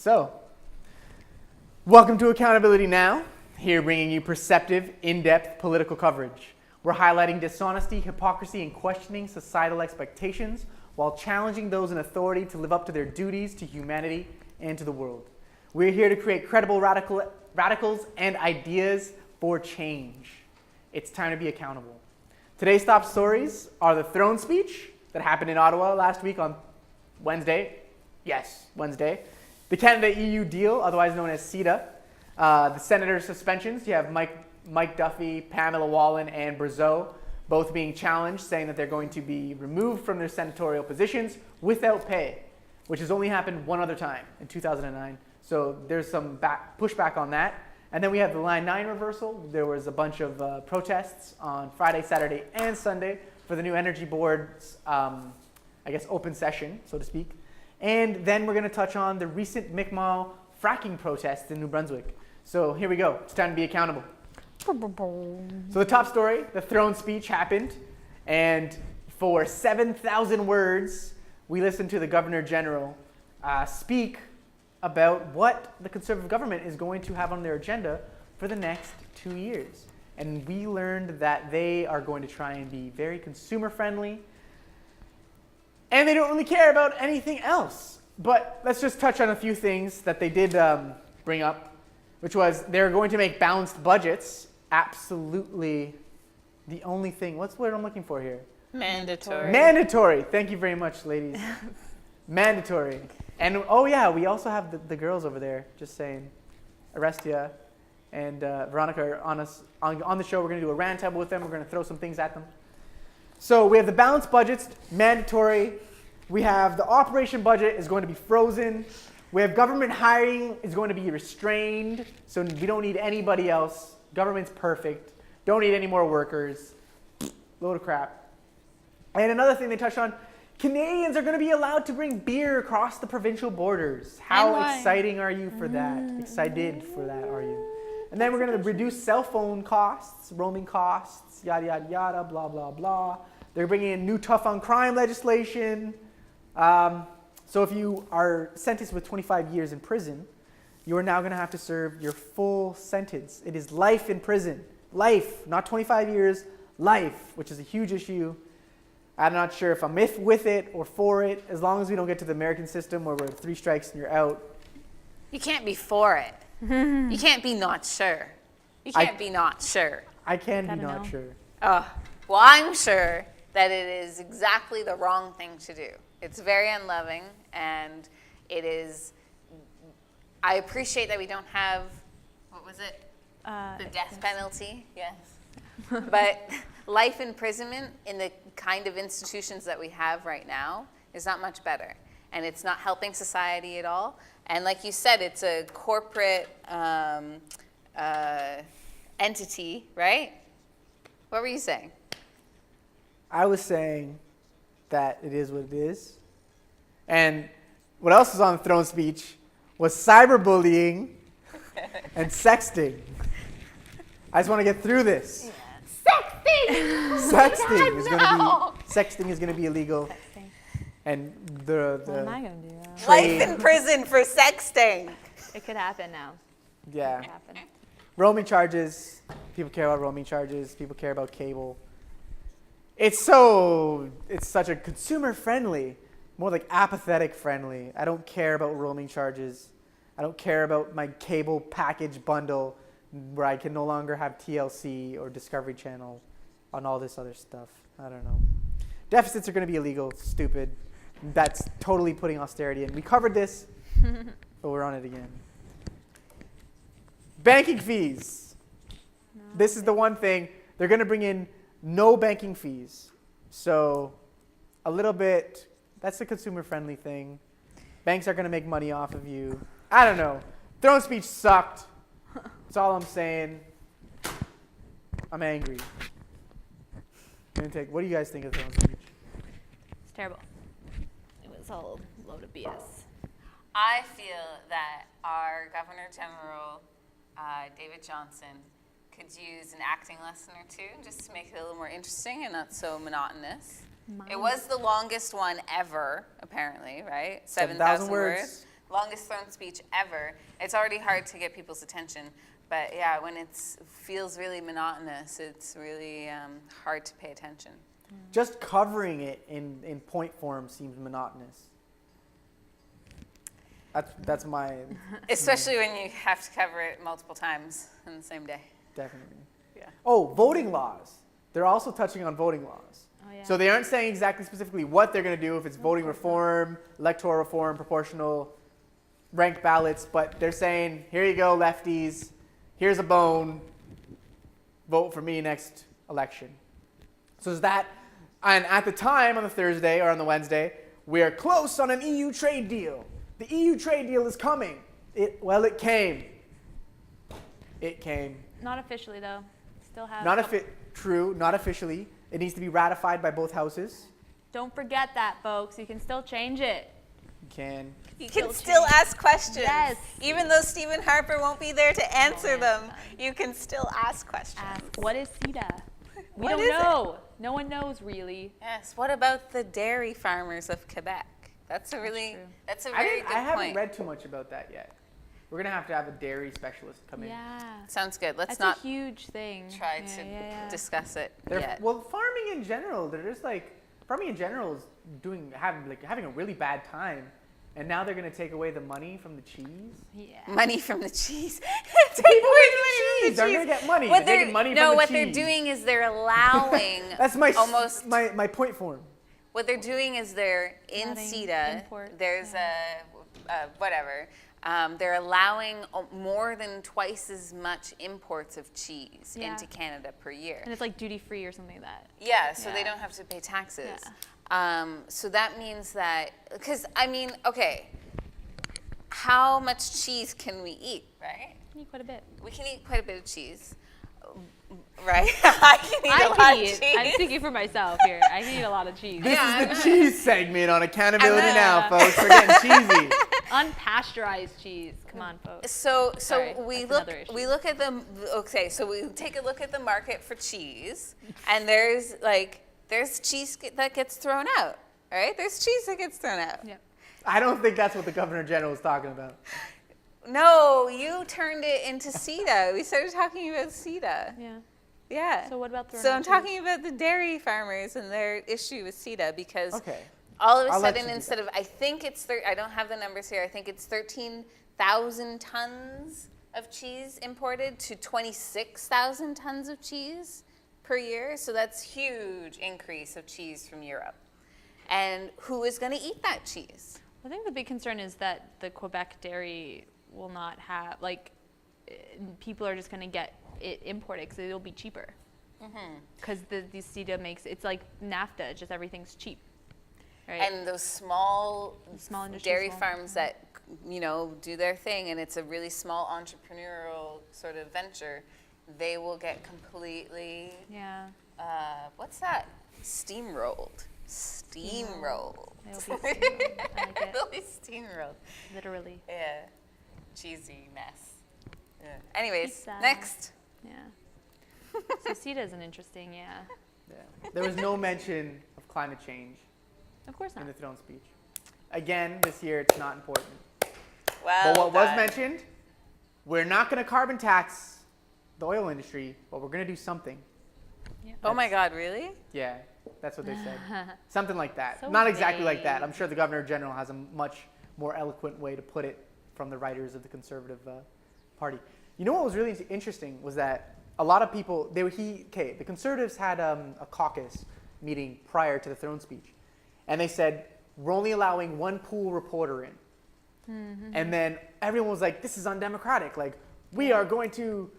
So, welcome to Accountability Now, here bringing you perceptive, in-depth political coverage. We're highlighting dishonesty, hypocrisy, and questioning societal expectations while challenging those in authority to live up to their duties to humanity and to the world. We're here to create credible radicals and ideas for change. It's time to be accountable. Today's top stories are the throne speech that happened in Ottawa last week on Wednesday. Yes, Wednesday. The Canada-EU deal, otherwise known as CETA. The senator suspensions. You have Mike Duffy, Pamela Wallin, and Brazeau both being challenged, saying that they're going to be removed from their senatorial positions without pay, which has only happened one other time in 2009. So there's some pushback on that. And then we have the Line 9 reversal. There was a bunch of protests on Friday, Saturday, and Sunday for the new Energy Board's, open session, so to speak. And then we're going to touch on the recent Mi'kmaq fracking protests in New Brunswick. So here we go. It's time to be accountable. So the top story, the throne speech happened. And for 7,000 words, we listened to the Governor General speak about what the Conservative government is going to have on their agenda for the next 2 years. And we learned that they are going to try and be very consumer friendly. And they don't really care about anything else. But let's just touch on a few things that they did bring up, which was they're going to make balanced budgets absolutely the only thing. What's the word I'm looking for here? Mandatory. Mandatory. Thank you very much, ladies. Mandatory. And oh yeah, we also have the girls over there, just saying. Arestia and Veronica are on the show. We're going to do a roundtable with them. We're going to throw some things at them. So we have the balanced budgets, mandatory. We have the operation budget is going to be frozen. We have government hiring is going to be restrained. So we don't need anybody else. Government's perfect. Don't need any more workers. Load of crap. And another thing they touched on, Canadians are going to be allowed to bring beer across the provincial borders. How exciting are you for that? Excited for that, are you? And then we're going to reduce cell phone costs, roaming costs, yada, yada, yada, blah, blah, blah. They're bringing in new tough on crime legislation. So if you are sentenced with 25 years in prison, you are now going to have to serve your full sentence. It is life in prison. Life, not 25 years, life, which is a huge issue. I'm not sure if I'm with it or for it, as long as we don't get to the American system where we're 3 strikes and you're out. You can't be for it. You can't be not sure. You can't be not sure. I can be not sure. Oh, well, I'm sure that it is exactly the wrong thing to do. It's very unloving, and it is, I appreciate that we don't have, what was it? The death penalty, yes. But life imprisonment in the kind of institutions that we have right now is not much better. And it's not helping society at all. And like you said, it's a corporate entity, right? What were you saying? I was saying that it is what it is. And what else was on the throne speech was cyberbullying and sexting. I just want to get through this. Sexting is going to be illegal. Sexting. And What am I going to do? Life in prison for sexting. It could happen now. Yeah. It could happen. Roaming charges. People care about roaming charges. People care about cable. It's such a consumer friendly, more like apathetic friendly. I don't care about roaming charges. I don't care about my cable package bundle where I can no longer have TLC or Discovery Channel on all this other stuff. I don't know. Deficits are going to be illegal. It's stupid. That's totally putting austerity in. We covered this, but we're on it again. Banking fees. This is the one thing. They're going to bring in no banking fees. So a little bit, that's the consumer-friendly thing. Banks are going to make money off of you. I don't know. Throne speech sucked. That's all I'm saying. I'm angry. What do you guys think of the throne speech? It's terrible. It was all a load of BS. I feel that our Governor General, David Johnson, could use an acting lesson or two just to make it a little more interesting and not so monotonous. It was the longest one ever, apparently, right? 7,000 words. longest throne speech ever. It's already hard to get people's attention. But yeah, when it feels really monotonous, it's really hard to pay attention. Just covering it in point form seems monotonous. That's my Especially when you have to cover it multiple times in the same day. definitely. Yeah. Oh, voting laws. They're also touching on voting laws. Oh, yeah. So they aren't saying exactly specifically what they're going to do, if it's voting reform, electoral reform, proportional, ranked ballots, but they're saying, here you go, lefties. Here's a bone. Vote for me next election. So is that, and at the time on the Thursday or on the Wednesday, we are close on an EU trade deal. The EU trade deal is coming. It came. It came. Not officially, though. Still have. True, not officially. It needs to be ratified by both houses. Don't forget that, folks. You can still change it. You can. You can Still still change. ask questions. Yes. Even though Stephen Harper won't be there to answer answer them, them. you can still ask questions. Ask, what is CETA? We What don't is it? know. No one knows, really. Yes. What about the dairy farmers of Quebec? That's a really, that's a very good I haven't point. read too much about that yet. We're going to have a dairy specialist come in. Yeah. Sounds good. Let's That's not a huge thing. try Yeah, to yeah. discuss it They're- yet. Well, farming in general, farming in general is having a really bad time. And now they're going to take away the money from the cheese. Yeah. Money from the cheese. People Take away eat the money from cheese. the They're cheese. going to get money. What They're taking money no, from the what cheese. they're doing is they're allowing That's my almost. my point form. What they're doing is they're in Letting CETA. imports, There's a whatever. They're allowing more than twice as much imports of cheese Yeah. into Canada per year. And it's like duty free or something like that. Yeah, so they Yeah. don't have to pay taxes. Yeah. So that means that, because I mean, okay, how much cheese can we eat, right? You need quite a bit. We can eat quite a bit of cheese, right? I can eat a I lot can of eat. cheese. I'm speaking for myself here. I can eat a lot of cheese. This Yeah, is the cheese segment on Accountability I'm Now, folks. We're getting cheesy. Unpasteurized cheese. Come on, folks. So Sorry, we that's look another issue. we look at the okay. So we take a look at the market for cheese, and there's cheese that gets thrown out, right? There's cheese that gets thrown out. Yep. I don't think that's what the Governor General was talking about. No, you turned it into CETA. We started talking about CETA. Yeah. Yeah. So what about throwing So out I'm cheese? talking about the dairy farmers and their issue with CETA because Okay. all of a I'll let sudden you do instead of I think it's I don't have the numbers here. I think it's 13,000 tons of cheese imported to 26,000 tons of cheese per year. So that's huge increase of cheese from Europe. And who is going to eat that cheese? I think the big concern is that the Quebec dairy will not have, people are just going to get it imported because it'll be cheaper. Because the CETA makes, it's like NAFTA, just everything's cheap. Right? And those small industry, dairy small- farms that do their thing, and it's a really small entrepreneurial sort of venture, they will get completely yeah. what's that? Steamrolled. Steamrolled. It'll be steamrolled. I like it. They'll be steamrolled. Literally. Yeah. Cheesy mess. Yeah. Anyways, Pizza. next. Yeah. So CETA is an interesting, yeah. Yeah. There was no mention of climate change Of course in not. the throne speech. Again, this year it's not important. Well, But what was done. mentioned, we're not going to carbon tax the oil industry, but we're going to do something. Oh my God, really? Yeah, that's what they said. Something like that. So Not exactly like that. vague. I'm sure the Governor General has a much more eloquent way to put it from the writers of the Conservative Party. You know what was really interesting was that a lot of people, the Conservatives had a caucus meeting prior to the throne speech. And they said, we're only allowing one pool reporter in. And then everyone was like, this is undemocratic. Like, we are going to,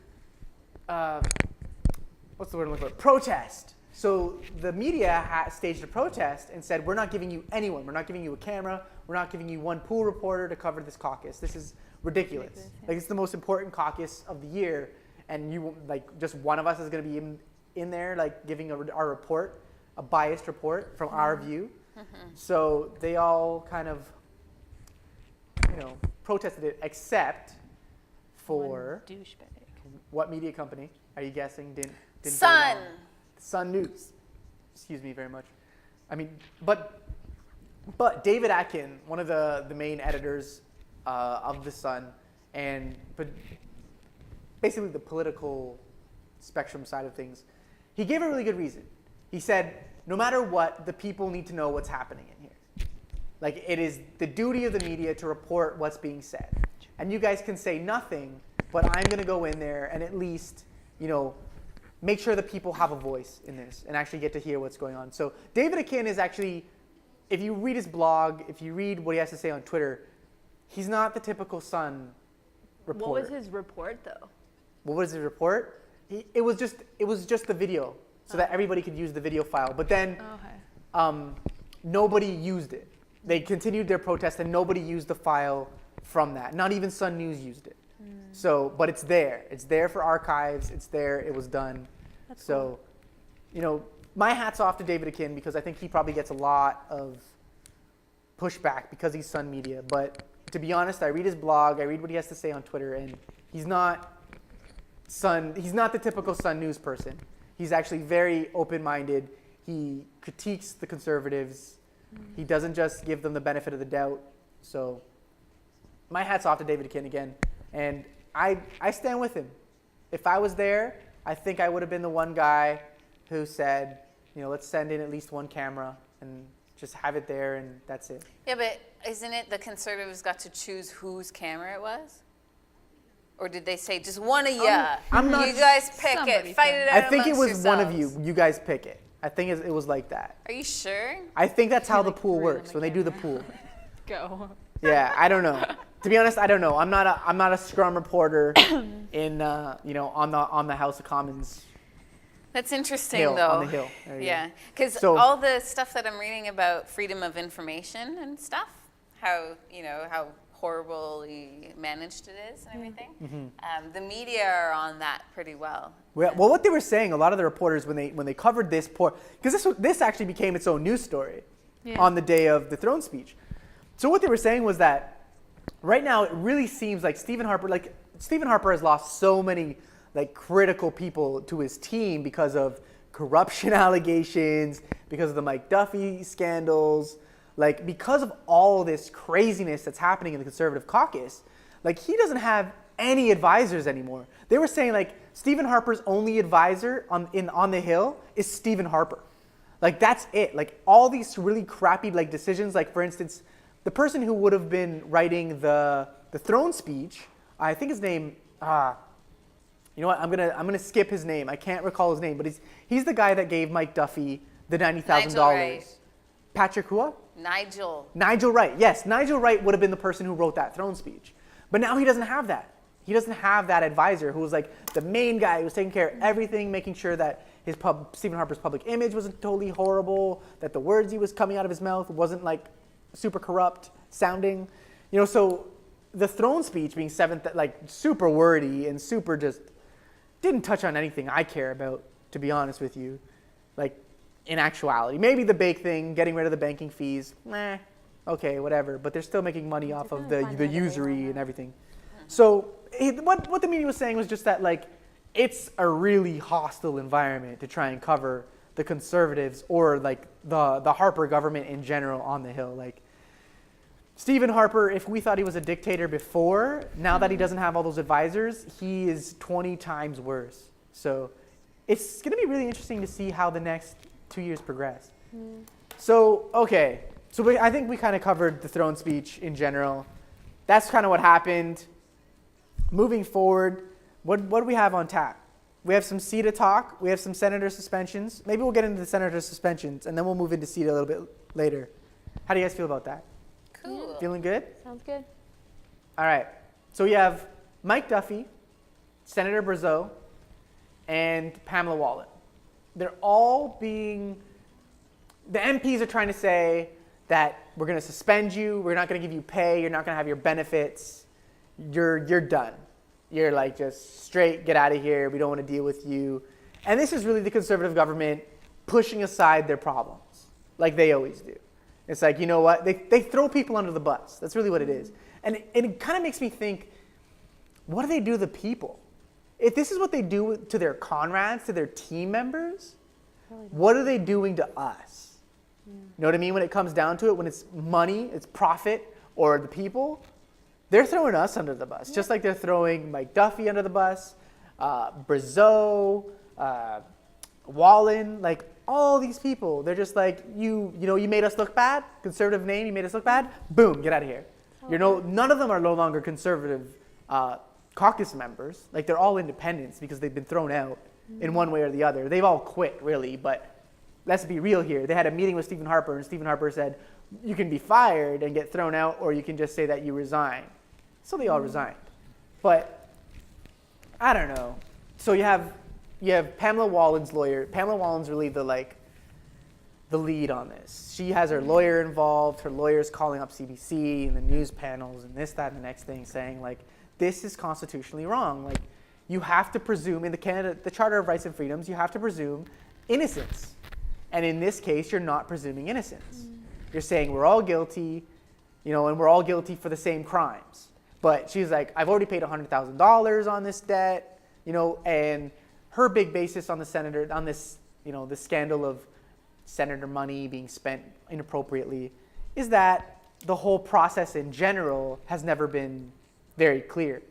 what's the word I'm looking for? Protest. So the media staged a protest and said, we're not giving you anyone. We're not giving you a camera. We're not giving you one pool reporter to cover this caucus. This is ridiculous. Ridiculous, yeah. Like, it's the most important caucus of the year. And just one of us is going to be in there, like, giving our report, a biased report from our view. So they all kind of, protested it, except for One douchebag. what media company? Are you guessing? Didn't go Sun. along? Sun News. Excuse me very much. I mean, but David Atkin, one of the main editors of the Sun, but basically the political spectrum side of things. He gave a really good reason. He said, no matter what, the people need to know what's happening in here. Like, it is the duty of the media to report what's being said. And you guys can say nothing, but I'm going to go in there and at least, make sure the people have a voice in this and actually get to hear what's going on. So David Akin is actually, if you read his blog, if you read what he has to say on Twitter, he's not the typical Sun reporter. What was his report, though? What was his report? It was just the video, so that everybody could use the video file. But then nobody used it. They continued their protest, and nobody used the file from that. Not even Sun News used it. So, but it's there. It's there for archives. It's there. It was done. That's so, my hat's off to David Akin because I think he probably gets a lot of pushback because he's Sun Media. But to be honest, I read his blog. I read what he has to say on Twitter, and he's not the typical Sun News person. He's actually very open-minded. He critiques the conservatives. He doesn't just give them the benefit of the doubt. So my hat's off to David Akin again. And I stand with him. If I was there, I think I would have been the one guy who said, let's send in at least one camera and just have it there and that's it. Yeah, but isn't it the conservatives got to choose whose camera it was? Or did they say just one of you? I'm not. You guys pick Somebody it. Fight it out I think it was amongst one of you. yourselves. You guys pick it. I think it was like that. Are you sure? I think that's how the like pool three on works the when they do the pool. Go. Yeah, I don't know. To be honest, I don't know. I'm not a scrum reporter in on the House of Commons. That's interesting, Hill, though. on the Hill. There you Yeah, because So- all the stuff that I'm reading about freedom of information and stuff, how horribly managed it is and everything. The media are on that pretty well. Well, what they were saying, a lot of the reporters when they covered this because this actually became its own news story on the day of the throne speech. So what they were saying was that right now it really seems like Stephen Harper has lost so many critical people to his team because of corruption allegations, because of the Mike Duffy scandals, because of all this craziness that's happening in the Conservative caucus. He doesn't have any advisors anymore. They were saying Stephen Harper's only advisor on the Hill is Stephen Harper. That's it. All these really crappy decisions, for instance, the person who would have been writing the throne speech, I think his name, you know what? I'm gonna skip his name. I can't recall his name, but he's the guy that gave Mike Duffy the $90,000. Nigel Wright. Patrick who? Nigel Wright. Yes, Nigel Wright would have been the person who wrote that throne speech, but now he doesn't have that. He doesn't have that advisor who was the main guy who was taking care of everything, making sure that Stephen Harper's public image wasn't totally horrible, that the words he was coming out of his mouth wasn't super corrupt sounding, so the throne speech being seventh, super wordy and super just didn't touch on anything I care about, to be honest with you, in actuality. Maybe the bake thing, getting rid of the banking fees, okay, whatever, but they're still making money off of the usury and everything. So what the media was saying was just that it's a really hostile environment to try and cover the conservatives or the Harper government in general on the Hill. Stephen Harper, if we thought he was a dictator before, now that he doesn't have all those advisors, he is 20 times worse. So it's going to be really interesting to see how the next 2 years progress. So, okay. So I think we kind of covered the throne speech in general. That's kind of what happened. Moving forward, what do we have on tap? We have some CETA talk. We have some senator suspensions. Maybe we'll get into the senator suspensions, and then we'll move into CETA a little bit later. How do you guys feel about that? Cool. Feeling good? Sounds good. All right. So we have Mike Duffy, Senator Brazeau, and Pamela Wallet. They're all the MPs are trying to say that we're going to suspend you, we're not going to give you pay, you're not going to have your benefits, you're done. You're just straight, get out of here, we don't want to deal with you. And this is really the conservative government pushing aside their problems, like they always do. It's you know what? They throw people under the bus. That's really what it is. And it kind of makes me think, what do they do to the people? If this is what they do to their comrades, to their team members, what are they doing to us? You know what I mean? When it comes down to it, when it's money, it's profit, or the people, they're throwing us under the bus, just like they're throwing Mike Duffy under the bus, Brazeau, Wallen, like all these people. They're just like, you made us look bad, conservative name, you made us look bad, boom, get out of here. None of them are no longer conservative caucus members. Like, they're all independents because they've been thrown out in one way or the other. They've all quit, really, but let's be real here. They had a meeting with Stephen Harper, and Stephen Harper said, you can be fired and get thrown out, or you can just say that you resign. So they all resigned. But I don't know. So you have Pamela Wallen's lawyer. Pamela Wallen's really the lead on this. She has her lawyer involved. Her lawyer's calling up CBC and the news panels and this, that, and the next thing, saying like, this is constitutionally wrong. Like, you have to presume in the Charter of Rights and Freedoms, you have to presume innocence. And in this case, you're not presuming innocence. You're saying we're all guilty, and we're all guilty for the same crimes. But she's like, I've already paid $100,000 on this debt, and her big basis on the scandal of senator money being spent inappropriately is that the whole process in general has never been very clear.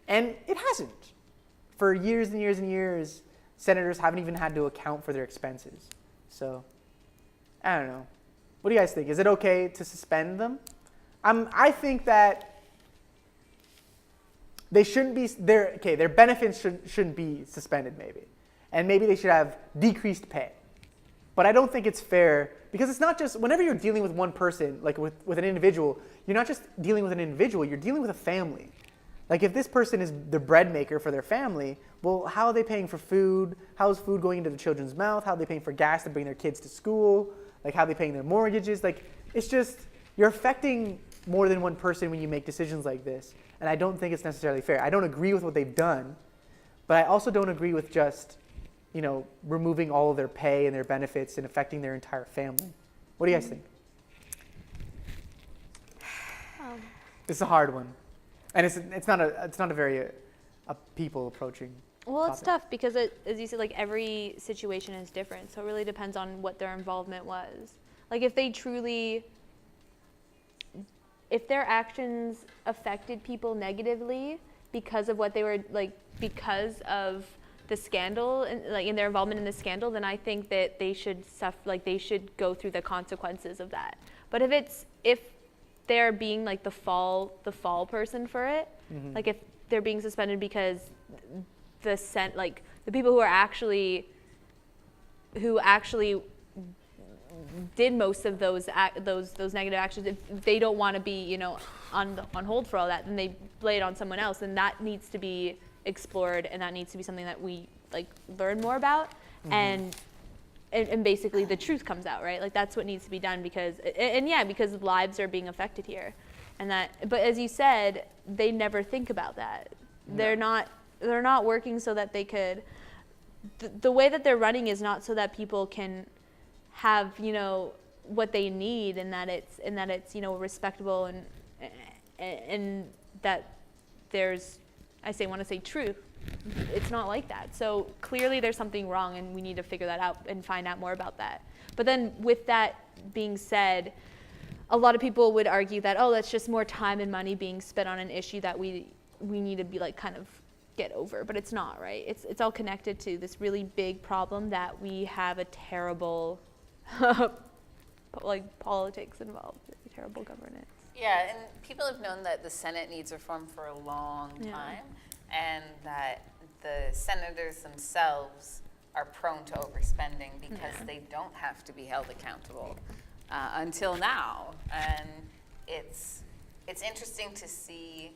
And it hasn't. For years and years and years, senators haven't even had to account for their expenses. So, I don't know. What do you guys think? Is it okay to suspend them? I think that they shouldn't be, their benefits shouldn't be suspended maybe. And maybe they should have decreased pay. But I don't think it's fair, because it's not just, whenever you're dealing with one person, like with an individual, you're not just dealing with an individual, you're dealing with a family. Like, if this person is the bread maker for their family, well, how are they paying for food? How is food going into the children's mouth? How are they paying for gas to bring their kids to school? Like, how are they paying their mortgages? Like, it's just, you're affecting more than one person when you make decisions like this. And I don't think it's necessarily fair. I don't agree with what they've done, but I also don't agree with just, removing all of their pay and their benefits and affecting their entire family. What do you guys think? It's a hard one. And it's not a very people approaching. Well, it's topic. tough because, as you said, like, every situation is different. So it really depends on what their involvement was. Like, if their actions affected people negatively because of what they were, like, because of the scandal, and like in their involvement in the scandal, then I think that they should they should go through the consequences of that. But if they're being like the fall person for it, like if they're being suspended because the people who actually did most of those negative actions, if they don't want to be on hold for all that, then they lay it on someone else, and that needs to be explored, and that needs to be something that we learn more about, and basically the truth comes out, right? Like, that's what needs to be done, because lives are being affected here, but as you said, they never think about that. No. They're not working so that they could. The way that they're running is not so that people can have what they need, and that it's respectable, and that there's, want to say truth. It's not like that. So clearly there's something wrong, and we need to figure that out and find out more about that. But then, with that being said, a lot of people would argue that, that's just more time and money being spent on an issue that we need to be kind of get over. But it's not, right? It's all connected to this really big problem that we have a terrible politics involved, terrible governance. Yeah, and people have known that the Senate needs reform for a long time, and that the senators themselves are prone to overspending because they don't have to be held accountable until now. And it's interesting to see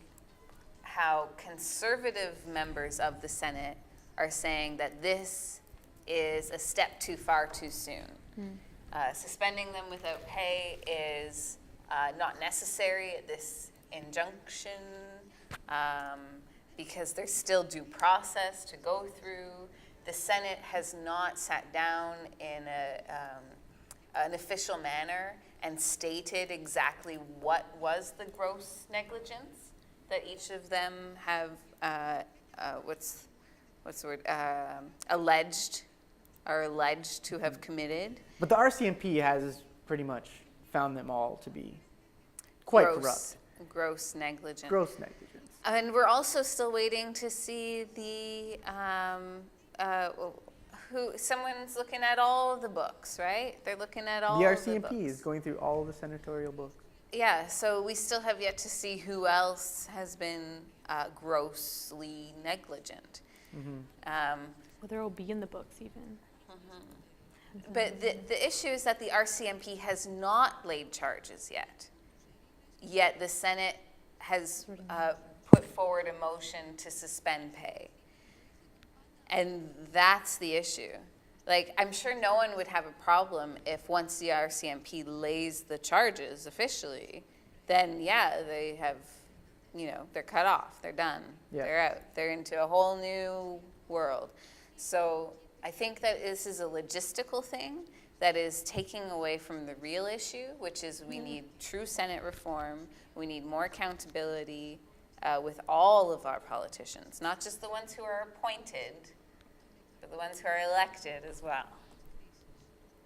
how conservative members of the Senate are saying that this is a step too far too soon. Suspending them without pay is not necessary at this injunction, because there's still due process to go through. The Senate has not sat down in an official manner and stated exactly what was the gross negligence that each of them have, what's the word, alleged to have committed. But the RCMP has pretty much found them all to be quite Gross. corrupt. Gross negligence. Gross negligence. And we're also still waiting to see the someone's looking at all the books, right? They're looking at all The of the RCMP books. is going through all of the senatorial books. Yeah, so we still have yet to see who else has been grossly negligent. Well, there will be in the books even. But the issue is that the RCMP has not laid charges yet. Yet the Senate has put forward a motion to suspend pay. And that's the issue. Like, I'm sure no one would have a problem if once the RCMP lays the charges officially, then yeah, they have, they're cut off, they're done, they're out, they're into a whole new world. So I think that this is a logistical thing that is taking away from the real issue, which is we need true Senate reform, we need more accountability with all of our politicians, not just the ones who are appointed, but the ones who are elected as well.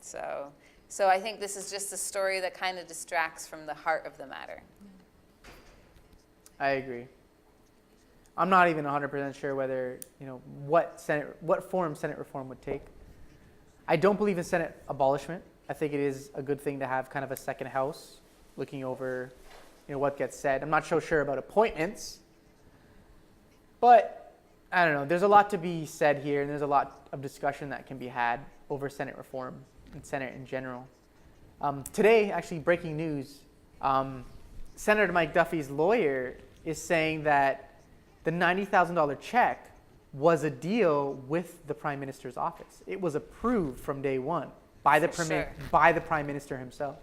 So I think this is just a story that kind of distracts from the heart of the matter. I agree. I'm not even 100% sure whether, what form Senate reform would take. I don't believe in Senate abolishment. I think it is a good thing to have kind of a second house looking over, what gets said. I'm not so sure about appointments, but I don't know. There's a lot to be said here, and there's a lot of discussion that can be had over Senate reform and Senate in general. Today, actually, breaking news, Senator Mike Duffy's lawyer is saying that the $90,000 check was a deal with the Prime Minister's office. It was approved from day one by the Prime Minister himself,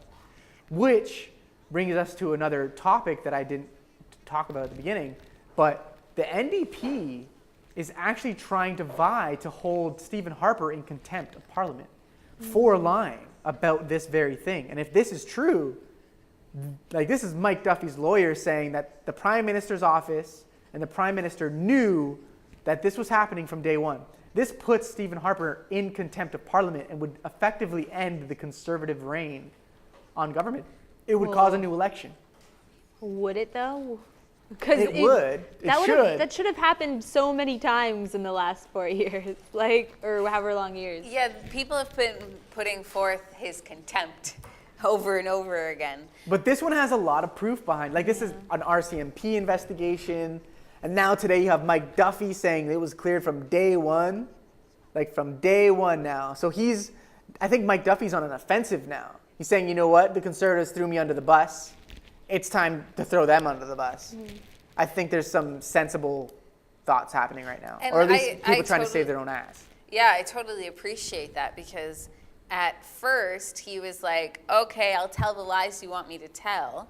which brings us to another topic that I didn't talk about at the beginning, but the NDP is actually trying to vie to hold Stephen Harper in contempt of Parliament for lying about this very thing. And if this is true, like, this is Mike Duffy's lawyer saying that the Prime Minister's office and the Prime Minister knew that this was happening from day one. This puts Stephen Harper in contempt of Parliament and would effectively end the Conservative reign on government. It would cause a new election. Would it though? Because It would. It should. That should have happened so many times in the last 4 years, or however long years. Yeah, people have been putting forth his contempt over and over again. But this one has a lot of proof behind. Like, this is an RCMP investigation. And now today you have Mike Duffy saying it was cleared from day one. Like, from day one now. So I think Mike Duffy's on an offensive now. He's saying, you know what? The Conservatives threw me under the bus. It's time to throw them under the bus. I think there's some sensible thoughts happening right now. And or at least people trying to save their own ass. Yeah, I totally appreciate that, because at first he was like, okay, I'll tell the lies you want me to tell.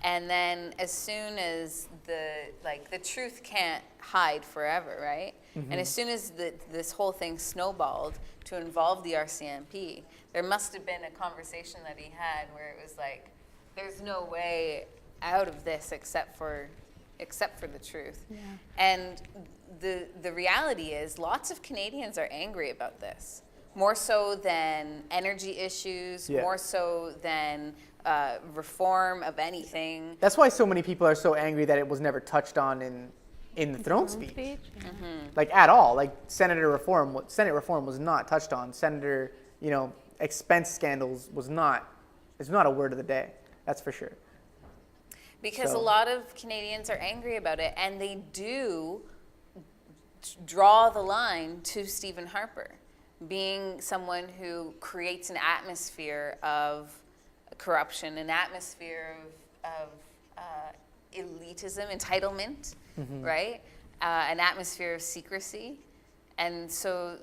And then as soon as the truth can't hide forever, right? Mm-hmm. And as soon as this whole thing snowballed to involve the RCMP, there must have been a conversation that he had where it was like, there's no way out of this except for the truth. Yeah. And the reality is lots of Canadians are angry about this, more so than energy issues, more so than reform of anything. That's why so many people are so angry that it was never touched on in the throne speech. Mm-hmm. Like, at all. Like, Senate reform was not touched on. Senator, expense scandals it's not a word of the day. That's for sure. Because a lot of Canadians are angry about it, and they do draw the line to Stephen Harper being someone who creates an atmosphere of corruption, an atmosphere of elitism, entitlement, right? An atmosphere of secrecy. And so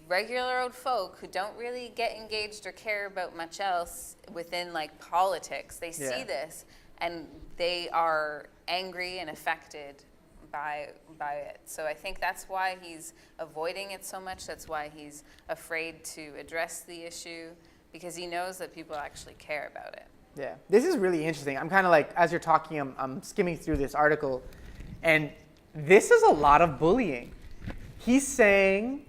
regular old folk who don't really get engaged or care about much else within politics, they see this and they are angry and affected by it. So I think that's why he's avoiding it so much. That's why he's afraid to address the issue, because he knows that people actually care about it. Yeah, this is really interesting. I'm kind of as you're talking, I'm skimming through this article, and this is a lot of bullying. He's saying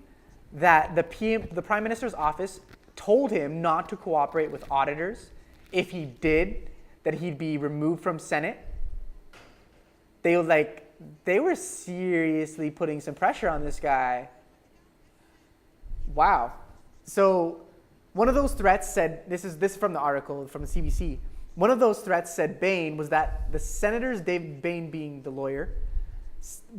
that the Prime Minister's office told him not to cooperate with auditors. If he did, that he'd be removed from Senate they were seriously putting some pressure on this guy. Wow. So one of those threats said, this is from the article from the CBC. One of those threats, said Bain, was that the senators, David Bain being the lawyer,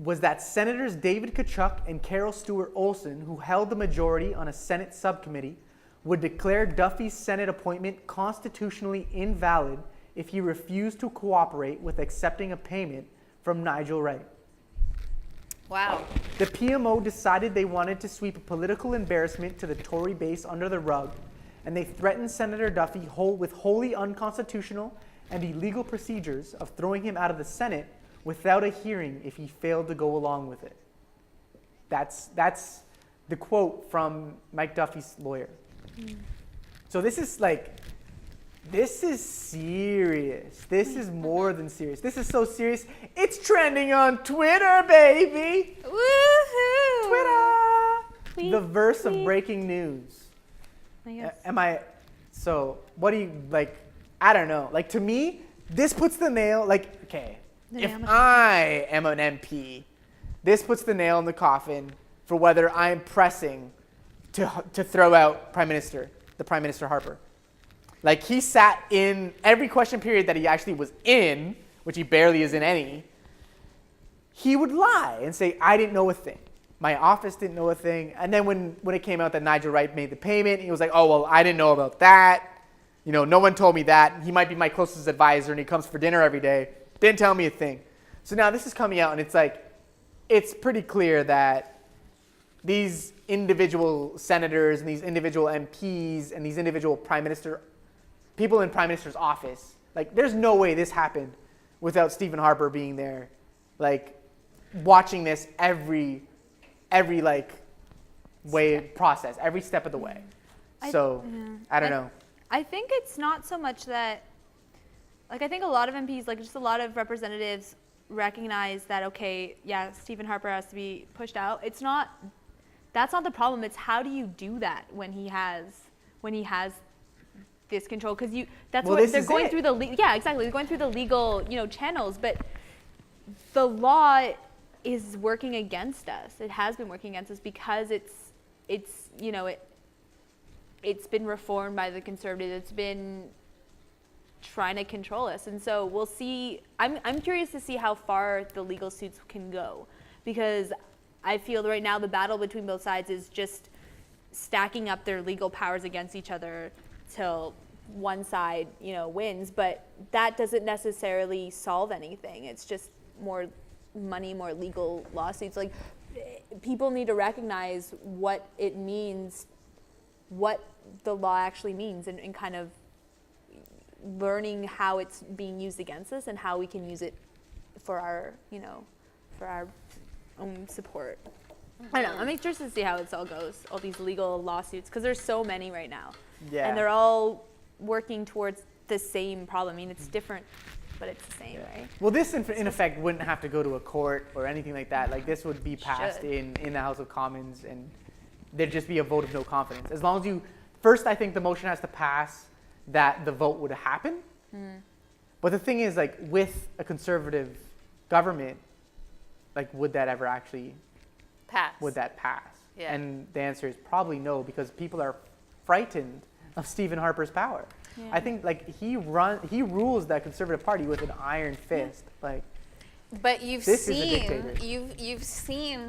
was that Senators David Kachuk and Carol Stewart Olson, who held the majority on a Senate subcommittee, would declare Duffy's Senate appointment constitutionally invalid if he refused to cooperate with accepting a payment from Nigel Wright. Wow. The PMO decided they wanted to sweep a political embarrassment to the Tory base under the rug, and they threatened Senator Duffy with wholly unconstitutional and illegal procedures of throwing him out of the Senate without a hearing if he failed to go along with it. That's the quote from Mike Duffy's lawyer. So this is serious. This is more than serious. This is so serious, it's trending on Twitter, baby. Woohoo! Twitter. The verse of breaking news. What do you, I don't know. To me, this puts the nail, if I am an MP, this puts the nail in the coffin for whether I'm pressing to throw out the Prime Minister Harper. He sat in every question period that he actually was in, which he barely is in any. He would lie and say, I didn't know a thing. My office didn't know a thing. And then when it came out that Nigel Wright made the payment, he was like, oh, well, I didn't know about that. No one told me that. He might be my closest advisor and he comes for dinner every day. Didn't tell me a thing. So now this is coming out and it's pretty clear that these individual senators and these individual MPs and these individual people in Prime Minister's office, there's no way this happened without Stephen Harper being there, watching this every process, every step of the way. I don't know. I think it's not so much that, I think a lot of MPs, just a lot of representatives recognize that, okay, yeah, Stephen Harper has to be pushed out. That's not the problem. It's how do you do that when he has this control? Because they're going through they're going through the legal, channels, but the law is working against us. It has been working against us because it's been reformed by the Conservatives. It's been trying to control us, and so we'll see. I'm curious to see how far the legal suits can go, because I feel right now the battle between both sides is just stacking up their legal powers against each other till one side, wins. But that doesn't necessarily solve anything. It's just more money, more legal lawsuits. People need to recognize what it means, what the law actually means, and kind of learning how it's being used against us and how we can use it for our own support. I don't know. I'm interested to see how this all goes, all these legal lawsuits, because there's so many right now. Yeah. And they're all working towards the same problem. I mean, it's different, but it's the same, right? Well, this in effect wouldn't have to go to a court or anything like that. This would be passed in the House of Commons, and there'd just be a vote of no confidence. As long as first, I think the motion has to pass that the vote would happen. But the thing is, with a Conservative government, would that ever actually pass? Would that pass? Yeah. And the answer is probably no, because people are frightened of Stephen Harper's power. Yeah. I think he rules that Conservative Party with an iron fist. But you've seen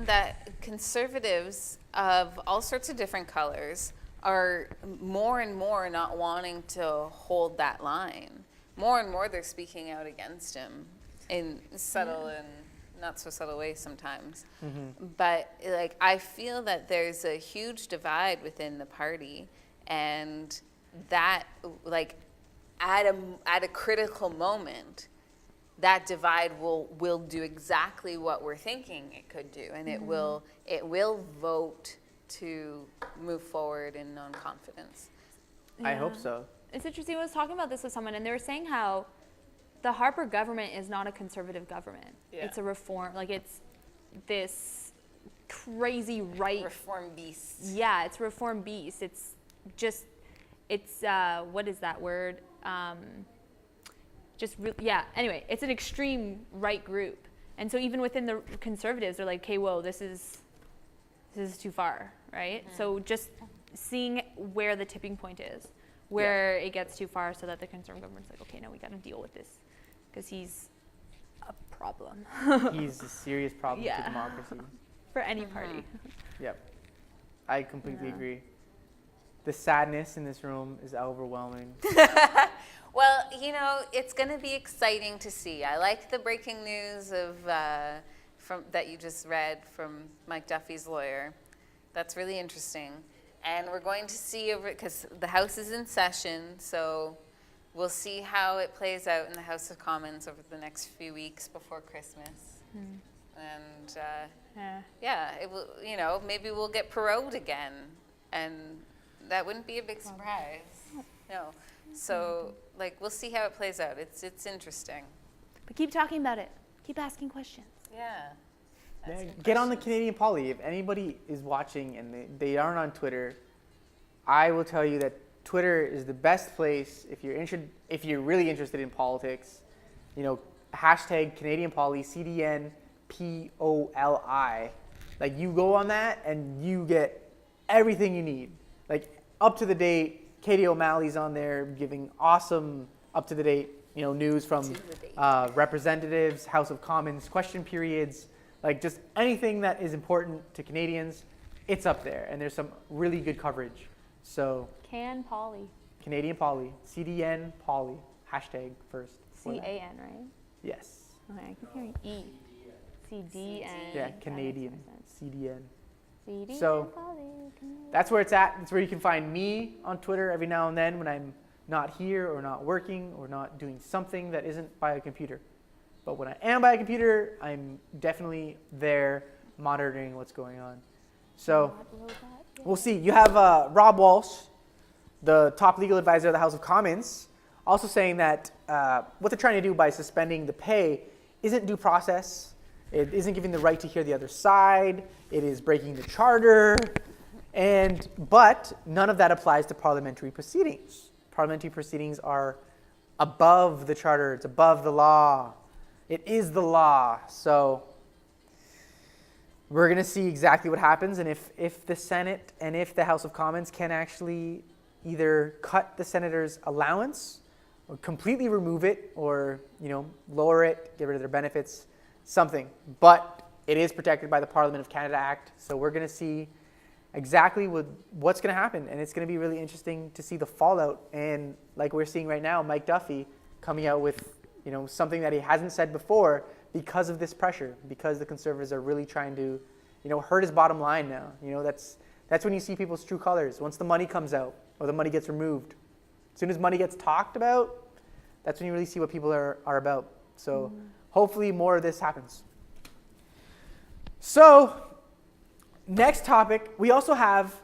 that Conservatives of all sorts of different colors are more and more not wanting to hold that line. More and more they're speaking out against him in subtle and not so subtle ways sometimes. Mm-hmm. But I feel that there's a huge divide within the party, and that at a critical moment, that divide will do exactly what we're thinking it could do, and it will vote to move forward in non-confidence. Yeah. I hope so. It's interesting. I was talking about this with someone, and they were saying how the Harper government is not a Conservative government. Yeah. It's a reform, it's this crazy right. Reform beast. Yeah, it's a reform beast. It's what is that word? Anyway, it's an extreme right group. And so even within the Conservatives, they're like, okay, whoa, this is too far, right? So just seeing where the tipping point is, where it gets too far, so that the Conservative government's like, okay, no, we got to deal with this, because he's a problem He's a serious problem to democracy. for any party. Yep. I completely Yeah. agree. The sadness in this room is overwhelming. Well, you know, it's going to be exciting to see. I like the breaking news of from that you just read from Mike Duffy's lawyer. That's really interesting. And we're going to see over, because the House is in session, so we'll see how it plays out in the House of Commons over the next few weeks before Christmas. And Yeah. it will, you know, maybe we'll get Perot again, and that wouldn't be a big surprise. No. So, like, we'll see how it plays out. It's interesting. But keep talking about it. Keep asking questions. Yeah. Yeah, get on the Canadian Poly. If anybody is watching and they aren't on Twitter, I will tell you that Twitter is the best place if you're really interested in politics. You know, hashtag Canadian Poly, CDNPOLI. Like, you go on that and you get everything you need. Like, up to the date. Katie O'Malley's on there giving awesome, up to the date, you know, news from representatives, House of Commons, question periods, like just anything that is important to Canadians, it's up there, and there's some really good coverage. So Poly. Canadian Poly, CDN Poly, hashtag first. for that. CAN, right? Yes. Okay, I keep hearing E. CDN. Yeah, That Canadian, makes more sense. CDN. CDN So, Poly, Canadian. That's where it's at. That's where you can find me on Twitter every now and then when I'm not here or not working or not doing something that isn't by a computer. But when I am by a computer, I'm definitely there monitoring what's going on. So we'll see. You have Rob Walsh, the top legal advisor of the House of Commons, also saying that what they're trying to do by suspending the pay isn't due process. It isn't giving the right to hear the other side. It is breaking the charter. But none of that applies to parliamentary proceedings. Parliamentary proceedings are above the charter. It's above the law. It is the law. So we're going to see exactly what happens, and if the Senate and if the House of Commons can actually either cut the senators' allowance or completely remove it, or lower it, get rid of their benefits, something. But it is protected by the Parliament of Canada Act, so we're going to see exactly what's going to happen, and it's going to be really interesting to see the fallout. And like we're seeing right now, Mike Duffy coming out with something that he hasn't said before because of this pressure, because the Conservatives are really trying to hurt his bottom line now. That's when you see people's true colors. Once the money comes out or the money gets removed, as soon as money gets talked about, that's when you really see what people are about. So hopefully more of this happens. So next topic, we also have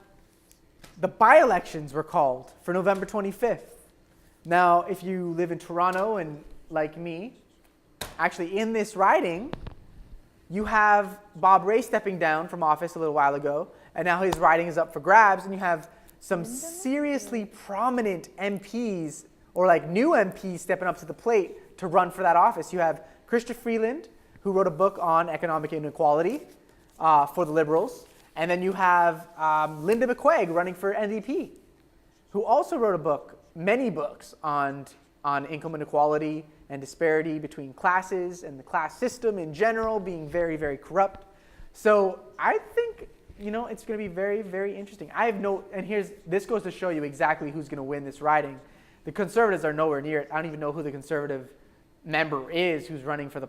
the by-elections were called for November 25th. Now, if you live in Toronto and like me, actually in this riding, you have Bob Rae stepping down from office a little while ago, and now his riding is up for grabs, and you have some seriously prominent MPs, or like new MPs stepping up to the plate to run for that office. You have Chrystia Freeland, who wrote a book on economic inequality for the Liberals. And then you have Linda McQuaig running for NDP, who also wrote a book, many books on income inequality and disparity between classes and the class system in general being very, very corrupt. So I think, it's going to be very, very interesting. This goes to show you exactly who's going to win this riding. The Conservatives are nowhere near it. I don't even know who the Conservative member is who's running for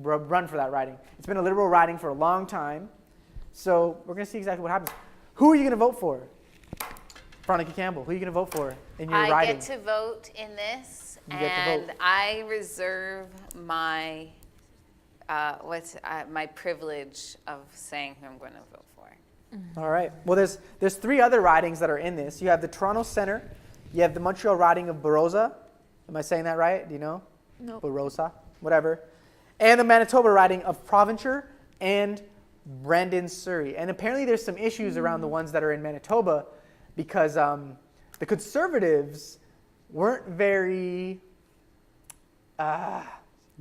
run for that riding. It's been a Liberal riding for a long time. So we're going to see exactly what happens. Who are you going to vote for? Veronica Campbell, who are you going to vote for in your riding? I get to vote in this, You get to vote. I reserve my my privilege of saying who I'm going to vote for. All right. Well, there's three other ridings that are in this. You have the Toronto Centre. You have the Montreal riding of Barossa. Am I saying that right? Do you know? No. Barossa, whatever. And the Manitoba riding of Provencher and Brandon, Surrey. And apparently there's some issues around the ones that are in Manitoba because the Conservatives weren't very